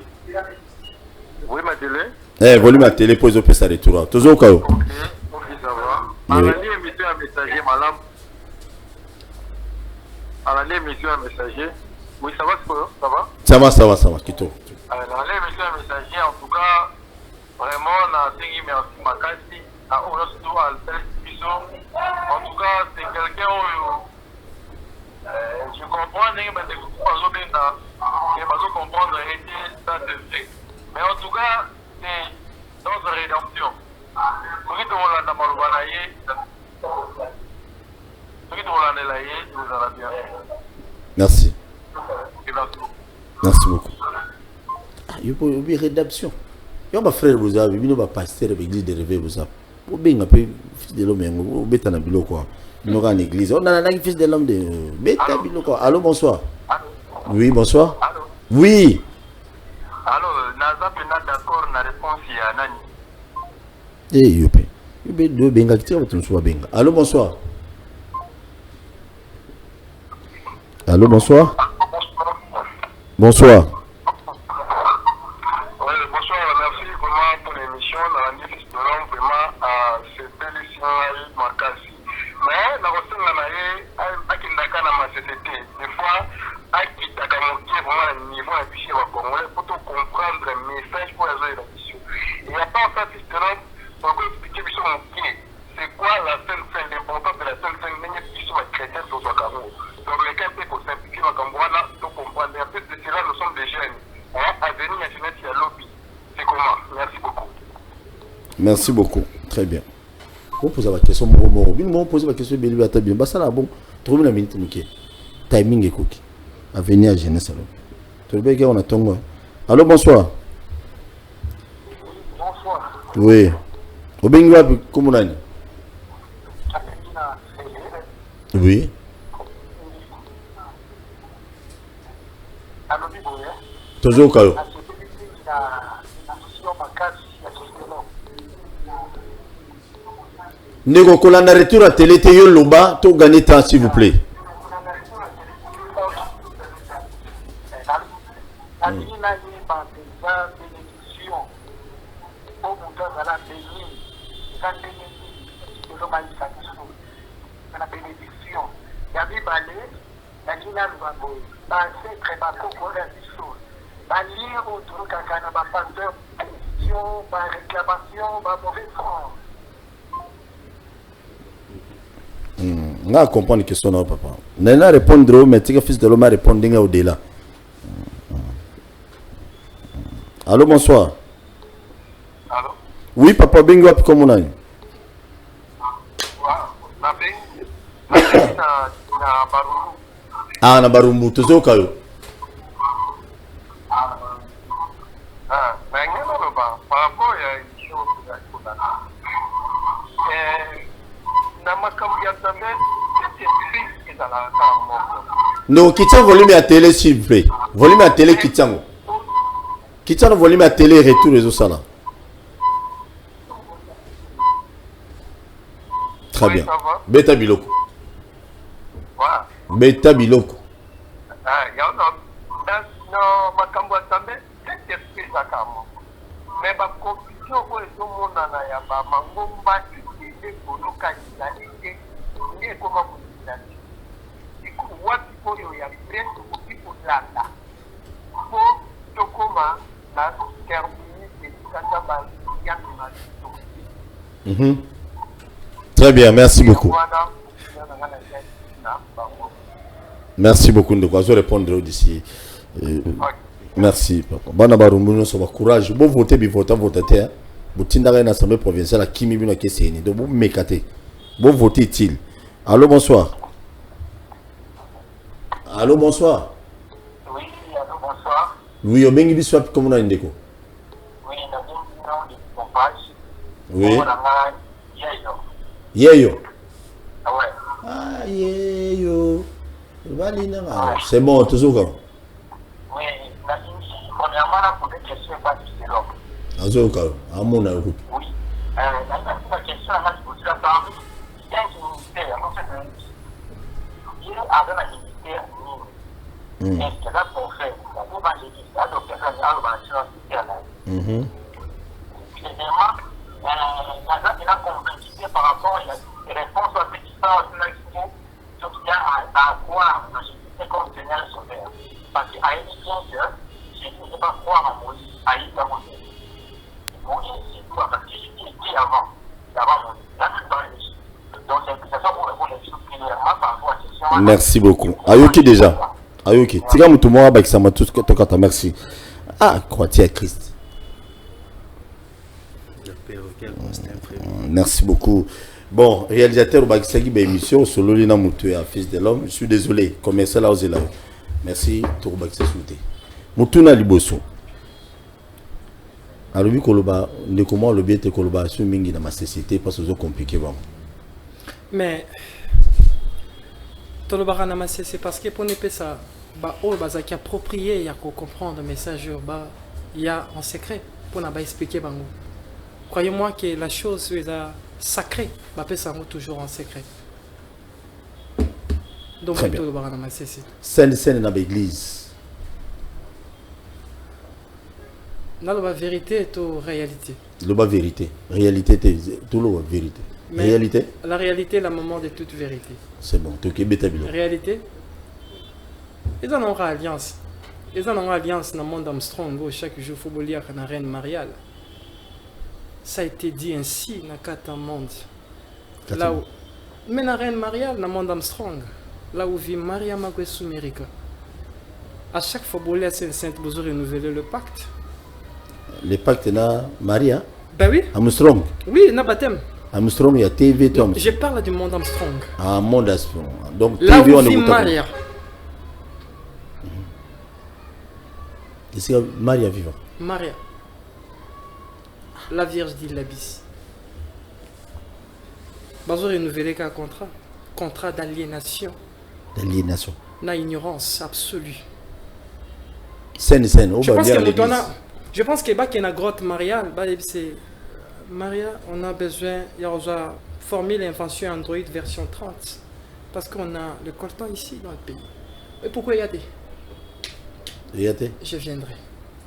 Oui, ma télé?
Eh, volume à télé pour les opérations ça retour. Toujours au cas où.
Ok, ça va. À
Oui.
l'année, émission un messager, madame. À l'année, émission un messager. Oui, ça va, ça va?
Ça va, quitte.
À l'année, émission un messager, en tout cas, vraiment, on a dit merci, Makasi. On a surtout à l'émission. En tout cas, c'est quelqu'un où je comprends, mais je ne comprendre ça c'est fait. Mais en tout cas, c'est dans une rédemption.
Merci. Merci beaucoup. Ah, il faut une rédemption. Il y a un frère, vous avez, il y a un pasteur de l'église de Réveil, vous avez. Vous avez un fils de l'homme, vous avez un bilo quoi. Nous avons une église. On a un fils de l'homme de Beta bilo quoi. Allô, bonsoir. Oui, bonsoir.
Allô.
Oui.
Allô, Naza Pena d'accord na réponse ya nani?
Eh, yope. Yope do benga kitia vous soit benga. Allô, bonsoir. Allô, bonsoir. Bonsoir.
Oui, bonsoir, merci vraiment pour l'émission. La fils de l'homme vraiment c'est délicieux Makasi. Mais la recette na akindaka na ma société. Des fois akitaka mokie vraiment niveau à biché wa Congolais pour comprendre le message pour les élections. Il n'y a pas ça fils de l'homme pour expliquer biso mokie. C'est quoi la Sainte Seine, l'importance de la Sainte Seine, n'est pas qu'ils soient chrétiens sur Ouagadougou. Donc les cas pour simplifier Ouagadougou, pour comprendre. Et en plus de cela, nous sommes des jeunes. À venir à Jeunesse, il y a lobby. C'est comment? Merci beaucoup.
Merci beaucoup. Très bien. On pose la question, on pose la question, bien, bah ça là, bon, trouve la minute, timing et cookie. À venir à Jeunesse, alors. Tout le bien, on attend. Allô, bonsoir.
Bonsoir.
Oui. Au Bengoua, comment on a? Oui. Toujours au cas où. Nego kolanda retour à télé te yo loba to gagner temps s'il vous plaît. On a comprendre la question, non, papa. On a répondre, mais tu fils de l'homme a répondre au-delà. Allô, bonsoir.
Allô?
Oui, papa, bingo, comment on a? Ah, na barumbu, tu sais au cas où.
Par rapport à une chose
non, quittez le volume à télé s'il vous plaît. Volume à télé, quittez. Quittez le volume à télé, retour les autres là. Très bien. Beta Biloko. Beta Biloko.
Mais ma confusion pour tout le monde na ya ba mangomba qui koloka isalite ndiye koma kuzinati siku wapi koyo ya preso kupipo landa po tokoma na termini de kata ba ya
Très bien, merci beaucoup. Merci beaucoup de quoi je répondre d'ici. Merci papa. Bana barumbuno so ba courage. Bon voter bi voter voter. Butinda na assemblée provinciale à Kimi bino keseni. Donc vous mekate. Bon voter utile. Allô, bonsoir. Allô, bonsoir.
Oui, allô, bonsoir.
Oui, obengi biso comme on a ndeko.
Oui, na nom de compage.
Oui.
Yeyo.
Yeyo.
Ah ouais.
Ah yeyo. Valina. C'est bon, toujours comme.
Oui, premièrement, la question est pas du l'homme.
Azoka, à mon avis.
Oui. La question, parmi 5 ministères, en fait, il y a un ministère et c'est là qu'on fait. La plupart des ministères, donc, il y a un ministère là. Évidemment, il a complexité par rapport à la réponse à ce qui passe sur ce qu'il y a à croire dans c'est comme Seigneur Sauveur. Parce qu'à une chose, je ne sais pas croire à Moïse, à Moïse. Moïse, c'est tout, parce que j'ai dit avant Moïse. Là, c'est dans les donc, c'est ça pour les supprimer. Par rapport à cette question.
Merci beaucoup. Ayoki déjà. Ayoki. Tika mutumoa bakisama tout ce que tu as. Merci. Ah, crois-tu à Christ? Merci beaucoup. Bon, réalisateur Bakisagi émission sur l'Olina Moutou à Fils de l'Homme. Je suis désolé, commercial à Ozela. Merci, Tour Bakisagi Souté. Moutuna Liboso. Alors, oui, Koloba, ne comment le bien te Koloba sur Mingi dans ma société parce que c'est compliqué. Bon.
Mais, Tolobara na ma c'est parce que pour ne pas ça, bah, oh, bah, ça qui approprié, il y a qu'à comprendre le message, bah, il y a en secret pour ne pas expliquer, bah, croyez-moi que la chose est sacrée, bah, ça toujours en secret. Donc,
très bien. Scène dans l'église.
Là, la vérité est la réalité.
La vérité. Réalité, c'est tout la vérité.
Mais
réalité.
La réalité est le moment de toute vérité.
C'est bon, tu es bêta.
Réalité. Ils en ont alliance. Ils en ont alliance dans le monde Armstrong où chaque jour il faut lire la reine Mariale. Ça a été dit ainsi dans quatre monde. Là où, mais la reine Mariale dans le monde Armstrong, là où vit Maria Magwesu America. À chaque fois que c'est sainte vous renouveler le pacte.
Le pacte na Maria.
Ben oui.
Armstrong.
Oui, na baptême.
Armstrong, il y a TV Tom.
Je parle du monde Armstrong.
Ah, monde Armstrong. Donc
là
TV
où
on
vit
est
Maria.
Est-ce que Maria vivant?
Maria. La Vierge dit l'abysse. Bazo renouvelé qu'un contrat. Contrat d'aliénation.
D'aliénation.
Na ignorance absolue.
Scène.
Je pense que bah qu'il y a une grotte Maria, bah c'est Maria, on a besoin, il y a formé l'invention Android version 30 parce qu'on a le coltan ici dans le pays. Et pourquoi y a des? Je viendrai.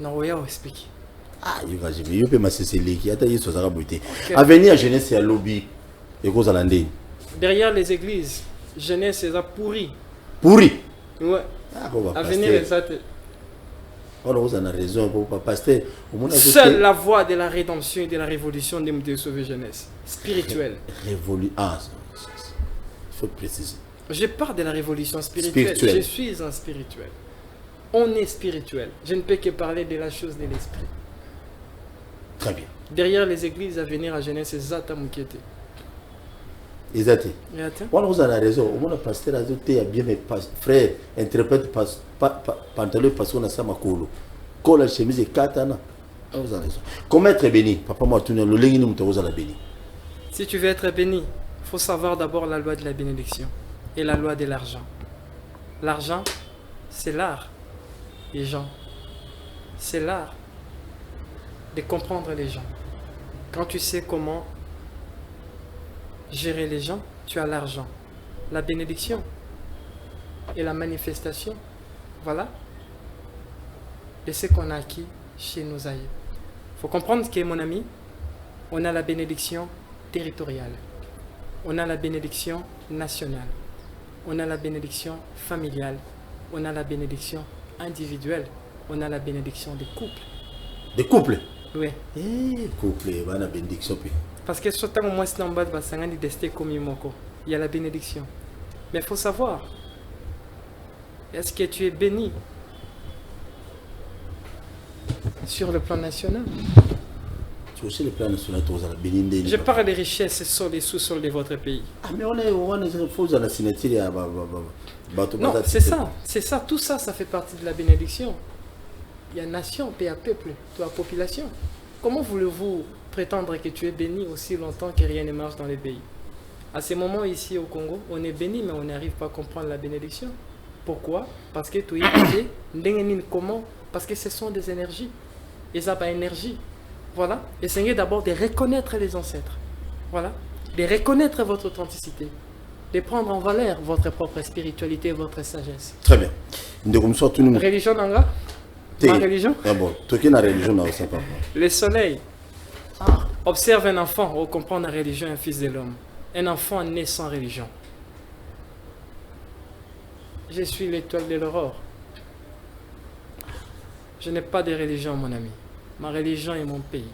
Non, on va expliquer.
Ah, il va jamais. Il peut m'associer les qui attendent sur sa beauté. Avenir jeunesse c'est à lobby et cause à l'andé.
Derrière les églises, jeunesse c'est à pourri.
Pourri.
Ouais.
Ah, bon,
avenir est ça.
On a raison pour pas passer.
Seule la voie de la rédemption et de la révolution des moutons sauvés jeunesse spirituelle.
Ah, il faut préciser.
Je parle de la révolution spirituelle. Je suis un spirituel. On est spirituel. Je ne peux que parler de la chose de l'esprit.
Très bien.
Derrière les églises à venir à jeunesse, c'est Zata Moukete.
Exact. On a raison. On a pasteur à bien mes frères interprète pantalon parce qu'on a ça ma colo. Colle chemise et katana. On a raison. Comment être béni? Papa m'a tourné le lingue nous t'ose à la béni.
Si tu veux être béni, il faut savoir d'abord la loi de la bénédiction et la loi de l'argent. L'argent, c'est l'art des gens. C'est l'art de comprendre les gens. Quand tu sais comment gérer les gens, tu as l'argent, la bénédiction et la manifestation. Voilà. Et ce qu'on a acquis chez nos aïeux. Il faut comprendre que, mon ami, on a la bénédiction territoriale, on a la bénédiction nationale, on a la bénédiction familiale, on a la bénédiction individuelle, on a la bénédiction des couples.
Des couples?
Oui.
Couple, on a la bénédiction.
Parce que ce temps où moi c'est en bas de il y a la bénédiction. Mais il faut savoir, est-ce que tu es béni sur le plan national?
Tu aussi le plan national, tu as la béni.
Je parle des richesses sur les sous-sols de votre pays.
Ah mais on est faux dans la signature.
Non, c'est ça, tout ça, ça fait partie de la bénédiction. Il y a nation, pays à peuple, toi population. Comment voulez-vous prétendre que tu es béni aussi longtemps que rien ne marche dans les pays? À ces moments ici au Congo, on est béni, mais on n'arrive pas à comprendre la bénédiction. Pourquoi? Parce que tu es comment? Parce que ce sont des énergies. Et ça pas énergie. Voilà. Essayez d'abord de reconnaître les ancêtres. Voilà. de reconnaître votre authenticité, de prendre en valeur votre propre spiritualité et votre sagesse.
Très bien. Ndeko mso tout nous.
Religion nanga? Ma religion?
Ah bon, toi qui na religion na ça pas.
Le soleil. Observe un enfant pour comprendre la religion, un fils de l'homme. Un enfant né sans religion. Je suis l'étoile de l'aurore. Je n'ai pas de religion, mon ami. Ma religion est mon pays.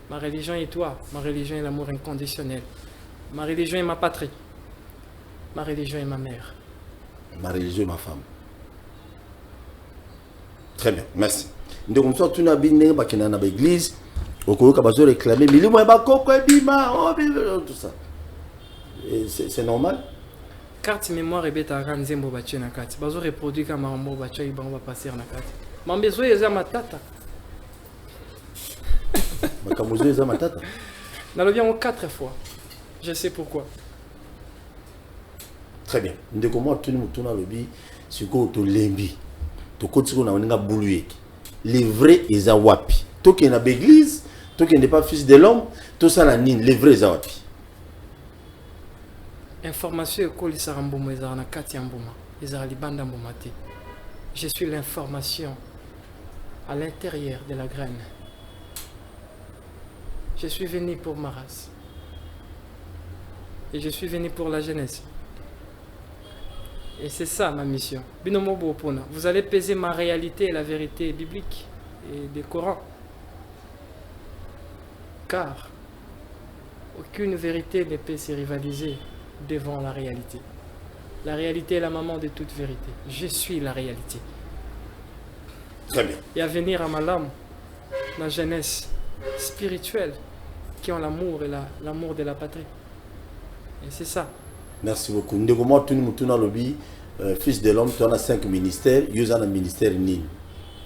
Ma religion est toi. Ma religion est l'amour inconditionnel. Ma religion est ma patrie. Ma religion est ma mère.
Ma religion est ma femme. Très bien, merci. Ndeko mso tout na bine ba kina na l'église. Okoyoka bazo réclamer milimo ya bakoko ebima, tout ça. C'est normal.
Carte mémoire et bêta nzembo batue na kati. Bazo reproduire kama mambo batue ibango ba passer na kati. Mambezo eza matata.
Makamuzo eza matata.
Nalobi en 4 fois. Je sais pourquoi.
Très bien. Ndeko mo tout mutu na lobi siko to lembi. To kotiko na oninga buluyeki. Les vrais eza wapi. To ki na l'église, to ki n'est pas fils de l'homme, to ça la nine, les vrais eza wapi.
Information ekoli sarambomo ezara na kati ya mbuma. Ezara libanda mbuma te. Je suis l'information à l'intérieur de la graine. Je suis venu pour ma race. Et je suis venu pour la jeunesse. Et c'est ça ma mission. Binomo Bopona. Vous allez peser ma réalité et la vérité biblique et des Corans. Car aucune vérité ne peut se rivaliser devant la réalité. La réalité est la maman de toute vérité. Je suis la réalité.
Très bien.
Et à venir à ma lame, la jeunesse spirituelle qui ont l'amour et l'amour de la patrie. Et c'est ça.
Merci beaucoup. Ndeko mo tout mutu na lobi fils de l'homme, tu as 5 ministères, il y a un ministère ni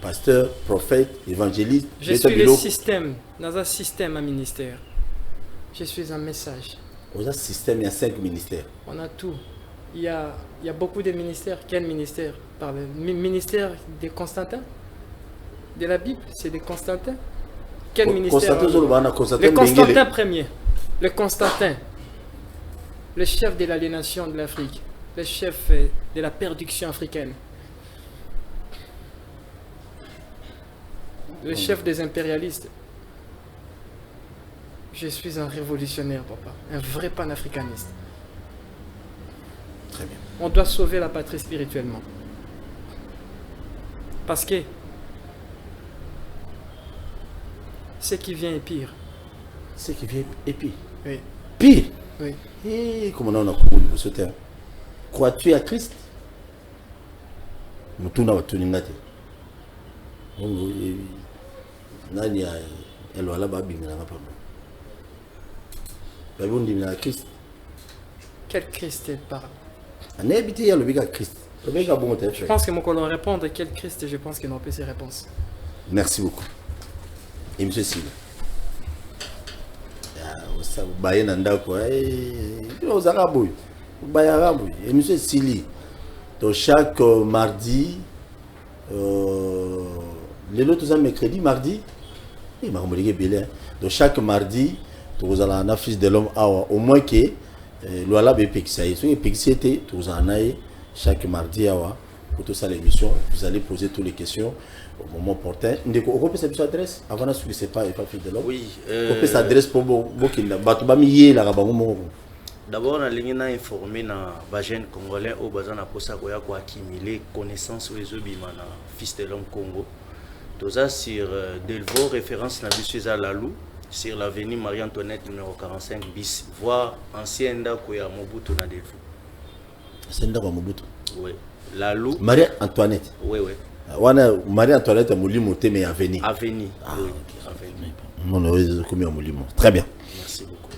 pasteur, prophète, évangéliste.
Je suis le système, dans un système à ministère. Je suis un message.
Dans un système, il y a 5 ministères.
On a tout. Il y a beaucoup de ministères. Quel ministère? Le ministère de Constantin? De la Bible, c'est de Constantin. Quel ministère? Le Constantin premier. Le Constantin. Le chef de l'aliénation de l'Afrique. Le chef de la perdition africaine. Le chef des impérialistes. Je suis un révolutionnaire, papa. Un vrai panafricaniste.
Très bien.
On doit sauver la patrie spirituellement. Parce que ce qui vient est pire.
Ce qui vient est pire.
Oui.
Pire?
Oui.
Et comment on a compris ce terme? Crois-tu à Christ? Mutuna watuningate. Nani ya elwala babingana ngapa. Babundi na Christ.
Quel Christ elle parle?
Anebiti ya lobika Christ. Lobika bon te.
Je pense que mon collègue répondre quel Christ, je pense qu'il n'a pas ses réponses.
Merci beaucoup. Et monsieur Sile. Ça baye nanda quoi. Aux arabes. Baye arabe. Et monsieur Sili. Donc chaque mardi les autres ans mercredi, mardi. Et m'a remarqué belé. Donc chaque mardi, vous allez en fils de l'homme au moins que l'ouala be pexaï. So pexité, vous en avez chaque mardi pour tout ça l'émission, vous allez poser toutes les questions au moment opportun. Ndeko, on peut cette adresse avant de c'est pas fils de l'homme.
Oui.
On peut s'adresse pour Bokinda. Batubami la rabango.
D'abord, on a informé les jeunes congolais au besoin de accumuler connaissances sur les fils de l'homme Congo. Tout ça sur Delvaux, référence à Lalou, sur l'avenue Marie-Antoinette numéro 45 bis, voire ancien Ndakoya Mobutu na Delvaux.
C'est Ndakoya Mobutu.
Oui. Lalou.
Marie-Antoinette.
Oui, oui.
Marie-Antoinette a mouli monté mais avenue.
Avenue.
Ah, oui. Avenue. Très bien.
Merci beaucoup.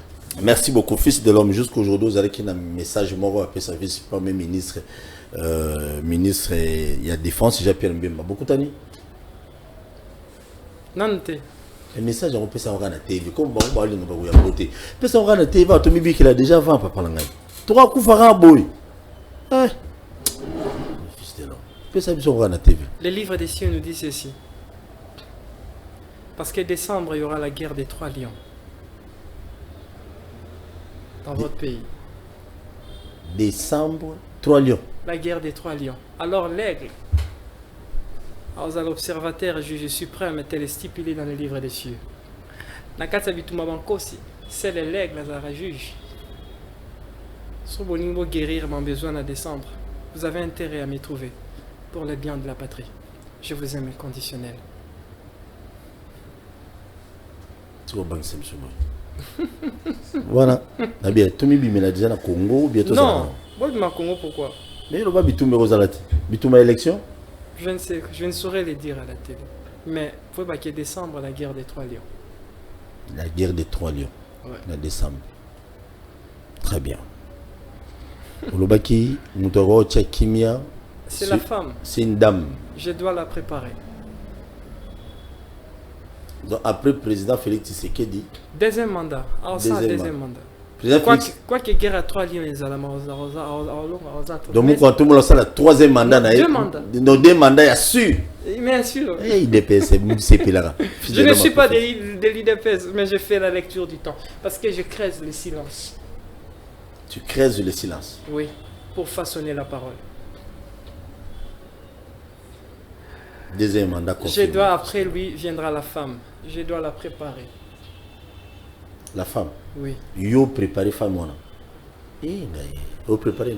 Merci beaucoup, fils de l'homme. Jusqu'aujourd'hui, vous avez un message mort après service premier ministre. Ministre, il y a défense, Jean-Pierre Mbemba. Beaucoup d'années.
Nante.
Le message, on peut savoir à la TV. Comme on va aller dans la beauté. On peut savoir à la TV, on peut qu'il a déjà 20 papa l'angai. Trois coups farà boy. Fils de l'homme. On peut savoir à la TV.
Le livre des cieux nous dit ceci. Parce que décembre, il y aura la guerre des 3 lions. dans votre pays.
Décembre, 3 lions.
La guerre des 3 lions. Alors l'aigle, à l'observateur juge suprême, tel est stipulé dans le livre des cieux. Nakata bituma bankosi, c'est l'aigle à juge. Si vous voulez guérir mon besoin à décembre, vous avez intérêt à m'y trouver pour le bien de la patrie. Je vous aime inconditionnel.
Voilà. Tu m'as dit au Congo, bientôt.
Non, moi je Congo pourquoi?
Mais il va Bitouma élection.
Je ne sais, je ne saurais le dire à la télé. Mais il faut qu'il y ait décembre, la guerre des 3 lions.
La guerre des 3 lions.
Ouais.
La décembre. Très bien. Olobaki, Moutoro Tchakimia.
C'est la femme.
C'est une dame.
Je dois la préparer.
Donc après le président Félix Tshisekedi.
Deuxième mandat. Alors ça, deuxième mandat. Quoi que guerre à 3 lions, ils allaient
donc quand tout le monde a le troisième mandat,
deux mandats.
Dans 2 mandats, il y a sûr.
Bien sûr.
Il dépasse, c'est là.
Je ne suis pas de l'IDPS, mais je fais la lecture du temps. Parce que je creuse le silence.
Tu creuses le silence.
Oui, pour façonner la parole.
Deuxième mandat confirmé.
Je dois, après lui, viendra la femme. Je dois la préparer.
La femme?
Oui.
Yo préparé femme, moi. Yo préparé.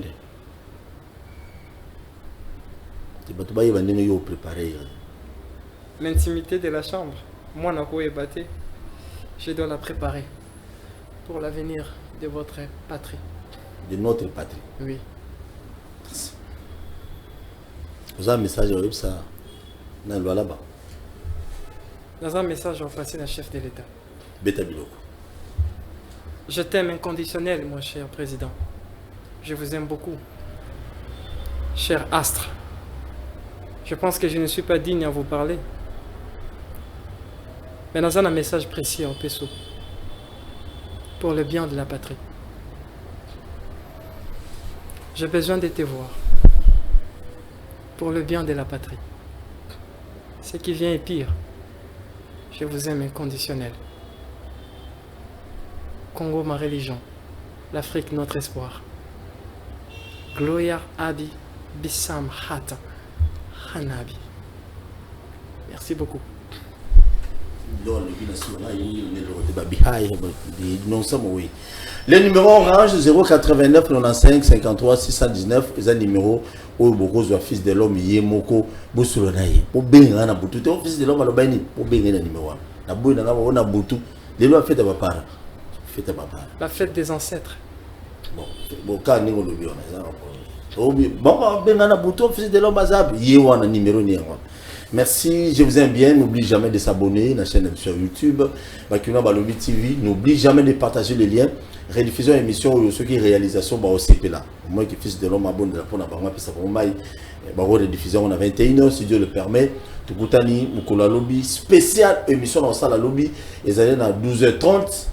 L'intimité de la chambre. Moi, je dois la préparer pour l'avenir de votre patrie.
De notre patrie.
Oui.
Vous avez un message au ça dans le là-bas.
Dans un message envoyé à la chef de l'État.
Beta Biloko.
Je t'aime inconditionnel, mon cher président. Je vous aime beaucoup. Cher astre. Je pense que je ne suis pas digne à vous parler. Mais dans un message précis au Pesso. Pour le bien de la patrie. J'ai besoin de te voir. Pour le bien de la patrie. Ce qui vient est pire. Je vous aime inconditionnel. Congo, ma religion. L'Afrique, notre espoir. Gloria Abi Bissam Hata Hanabi. Merci beaucoup.
Le numéro orange 089 95 53 619 est un numéro où beaucoup de fils de l'homme Yemoko Boussolonai. Pour bien na butu, te fils de l'homme alobani pour bien na numéro 1. Na boy na na butu. Les lois fête à papa. Fête à papa.
La fête des ancêtres.
Bon quand ni ngolo biona za ko. Bon bien na butu fils de l'homme azab yewana numéro ni ngwa. Merci, je vous aime bien. N'oublie jamais de s'abonner à la chaîne sur YouTube, Bakuna Balobi TV. N'oublie jamais de partager les liens. Rediffusion émission ou ceux qui réalisation au CP là. Moi qui fils de l'homme abonne de la pour n'avoir puis ça va maille. Rediffusion on a 21h si Dieu le permet. Tukutani Mukola Lobby spécial émission dans ça la lobby. Et allez à 12h30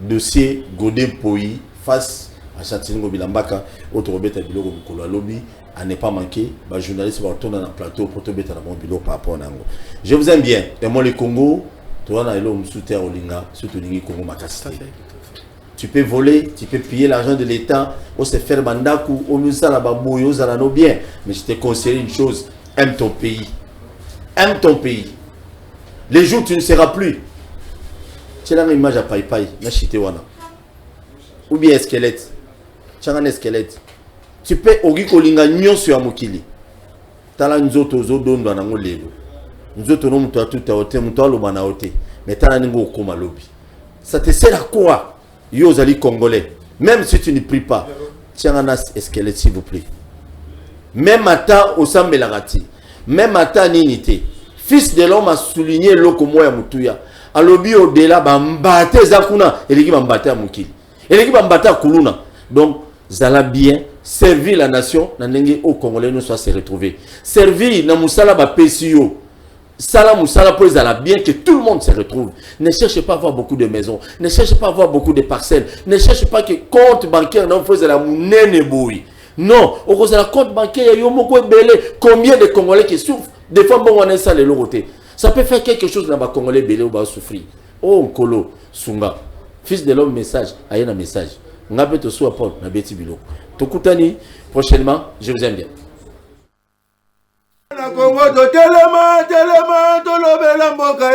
dossier Godin Poi face à Chantilingo Bilambaka autre Robert Biloko Mukola Lobby. À ne pas manquer, les journalistes vont retourner dans le plateau pour te mettre dans mon bureau par rapport à Nango. Je vous aime bien. Et moi, le Congo, tu vas soutenir Olinga, soutenir Congo Makassi. Tu peux voler, tu peux piller l'argent de l'État, ou se faire mandaku, ou nous la babouille, ou nos biens. Mais je te conseille une chose, aime ton pays. Aime ton pays. Les jours où tu ne seras plus. Tu as une image à Pai, ou bien un squelette. Tu as un squelette. Tu peux ogi kolinga nyonso ya mokili tala nzoto zodondo na ngolelo nzoto no muto atuta ote muto aloba na ote mais tala ningo okoma lobi ça te sert à quoi yo zali congolais même si tu ne pries pas tiens un esquelette s'il vous plaît même ata osambela rati même ata ninité fils de l'homme a souligné loko moya mutuya alobi au-delà bambate zakuna eliki bambate ya mokili eliki bambate ya kuluna donc zala bien servir la nation, n'engagez au Congolais ne soit se retrouver. Servir na musala ba pesio. Sala musala pour zala bien que tout le monde se retrouve. Ne cherchez pas à avoir beaucoup de maisons, ne cherchez pas à avoir beaucoup de parcelles, ne cherchez pas que compte bancaire non faisait la mounene boui. Non, au cause de la compte bancaire, yomoko belé. Combien de Congolais qui souffrent? Des fois bon on a ça les logotés. Ça peut faire quelque chose dans ba Congolais belé ou ba souffrir. Oh Nkolo Sunga, fils de l'homme message, ayena message. ngape to soit Paul na beti bilo tokutani prochainement, je vous aime bien.
Na Congo to telema tolobela mboka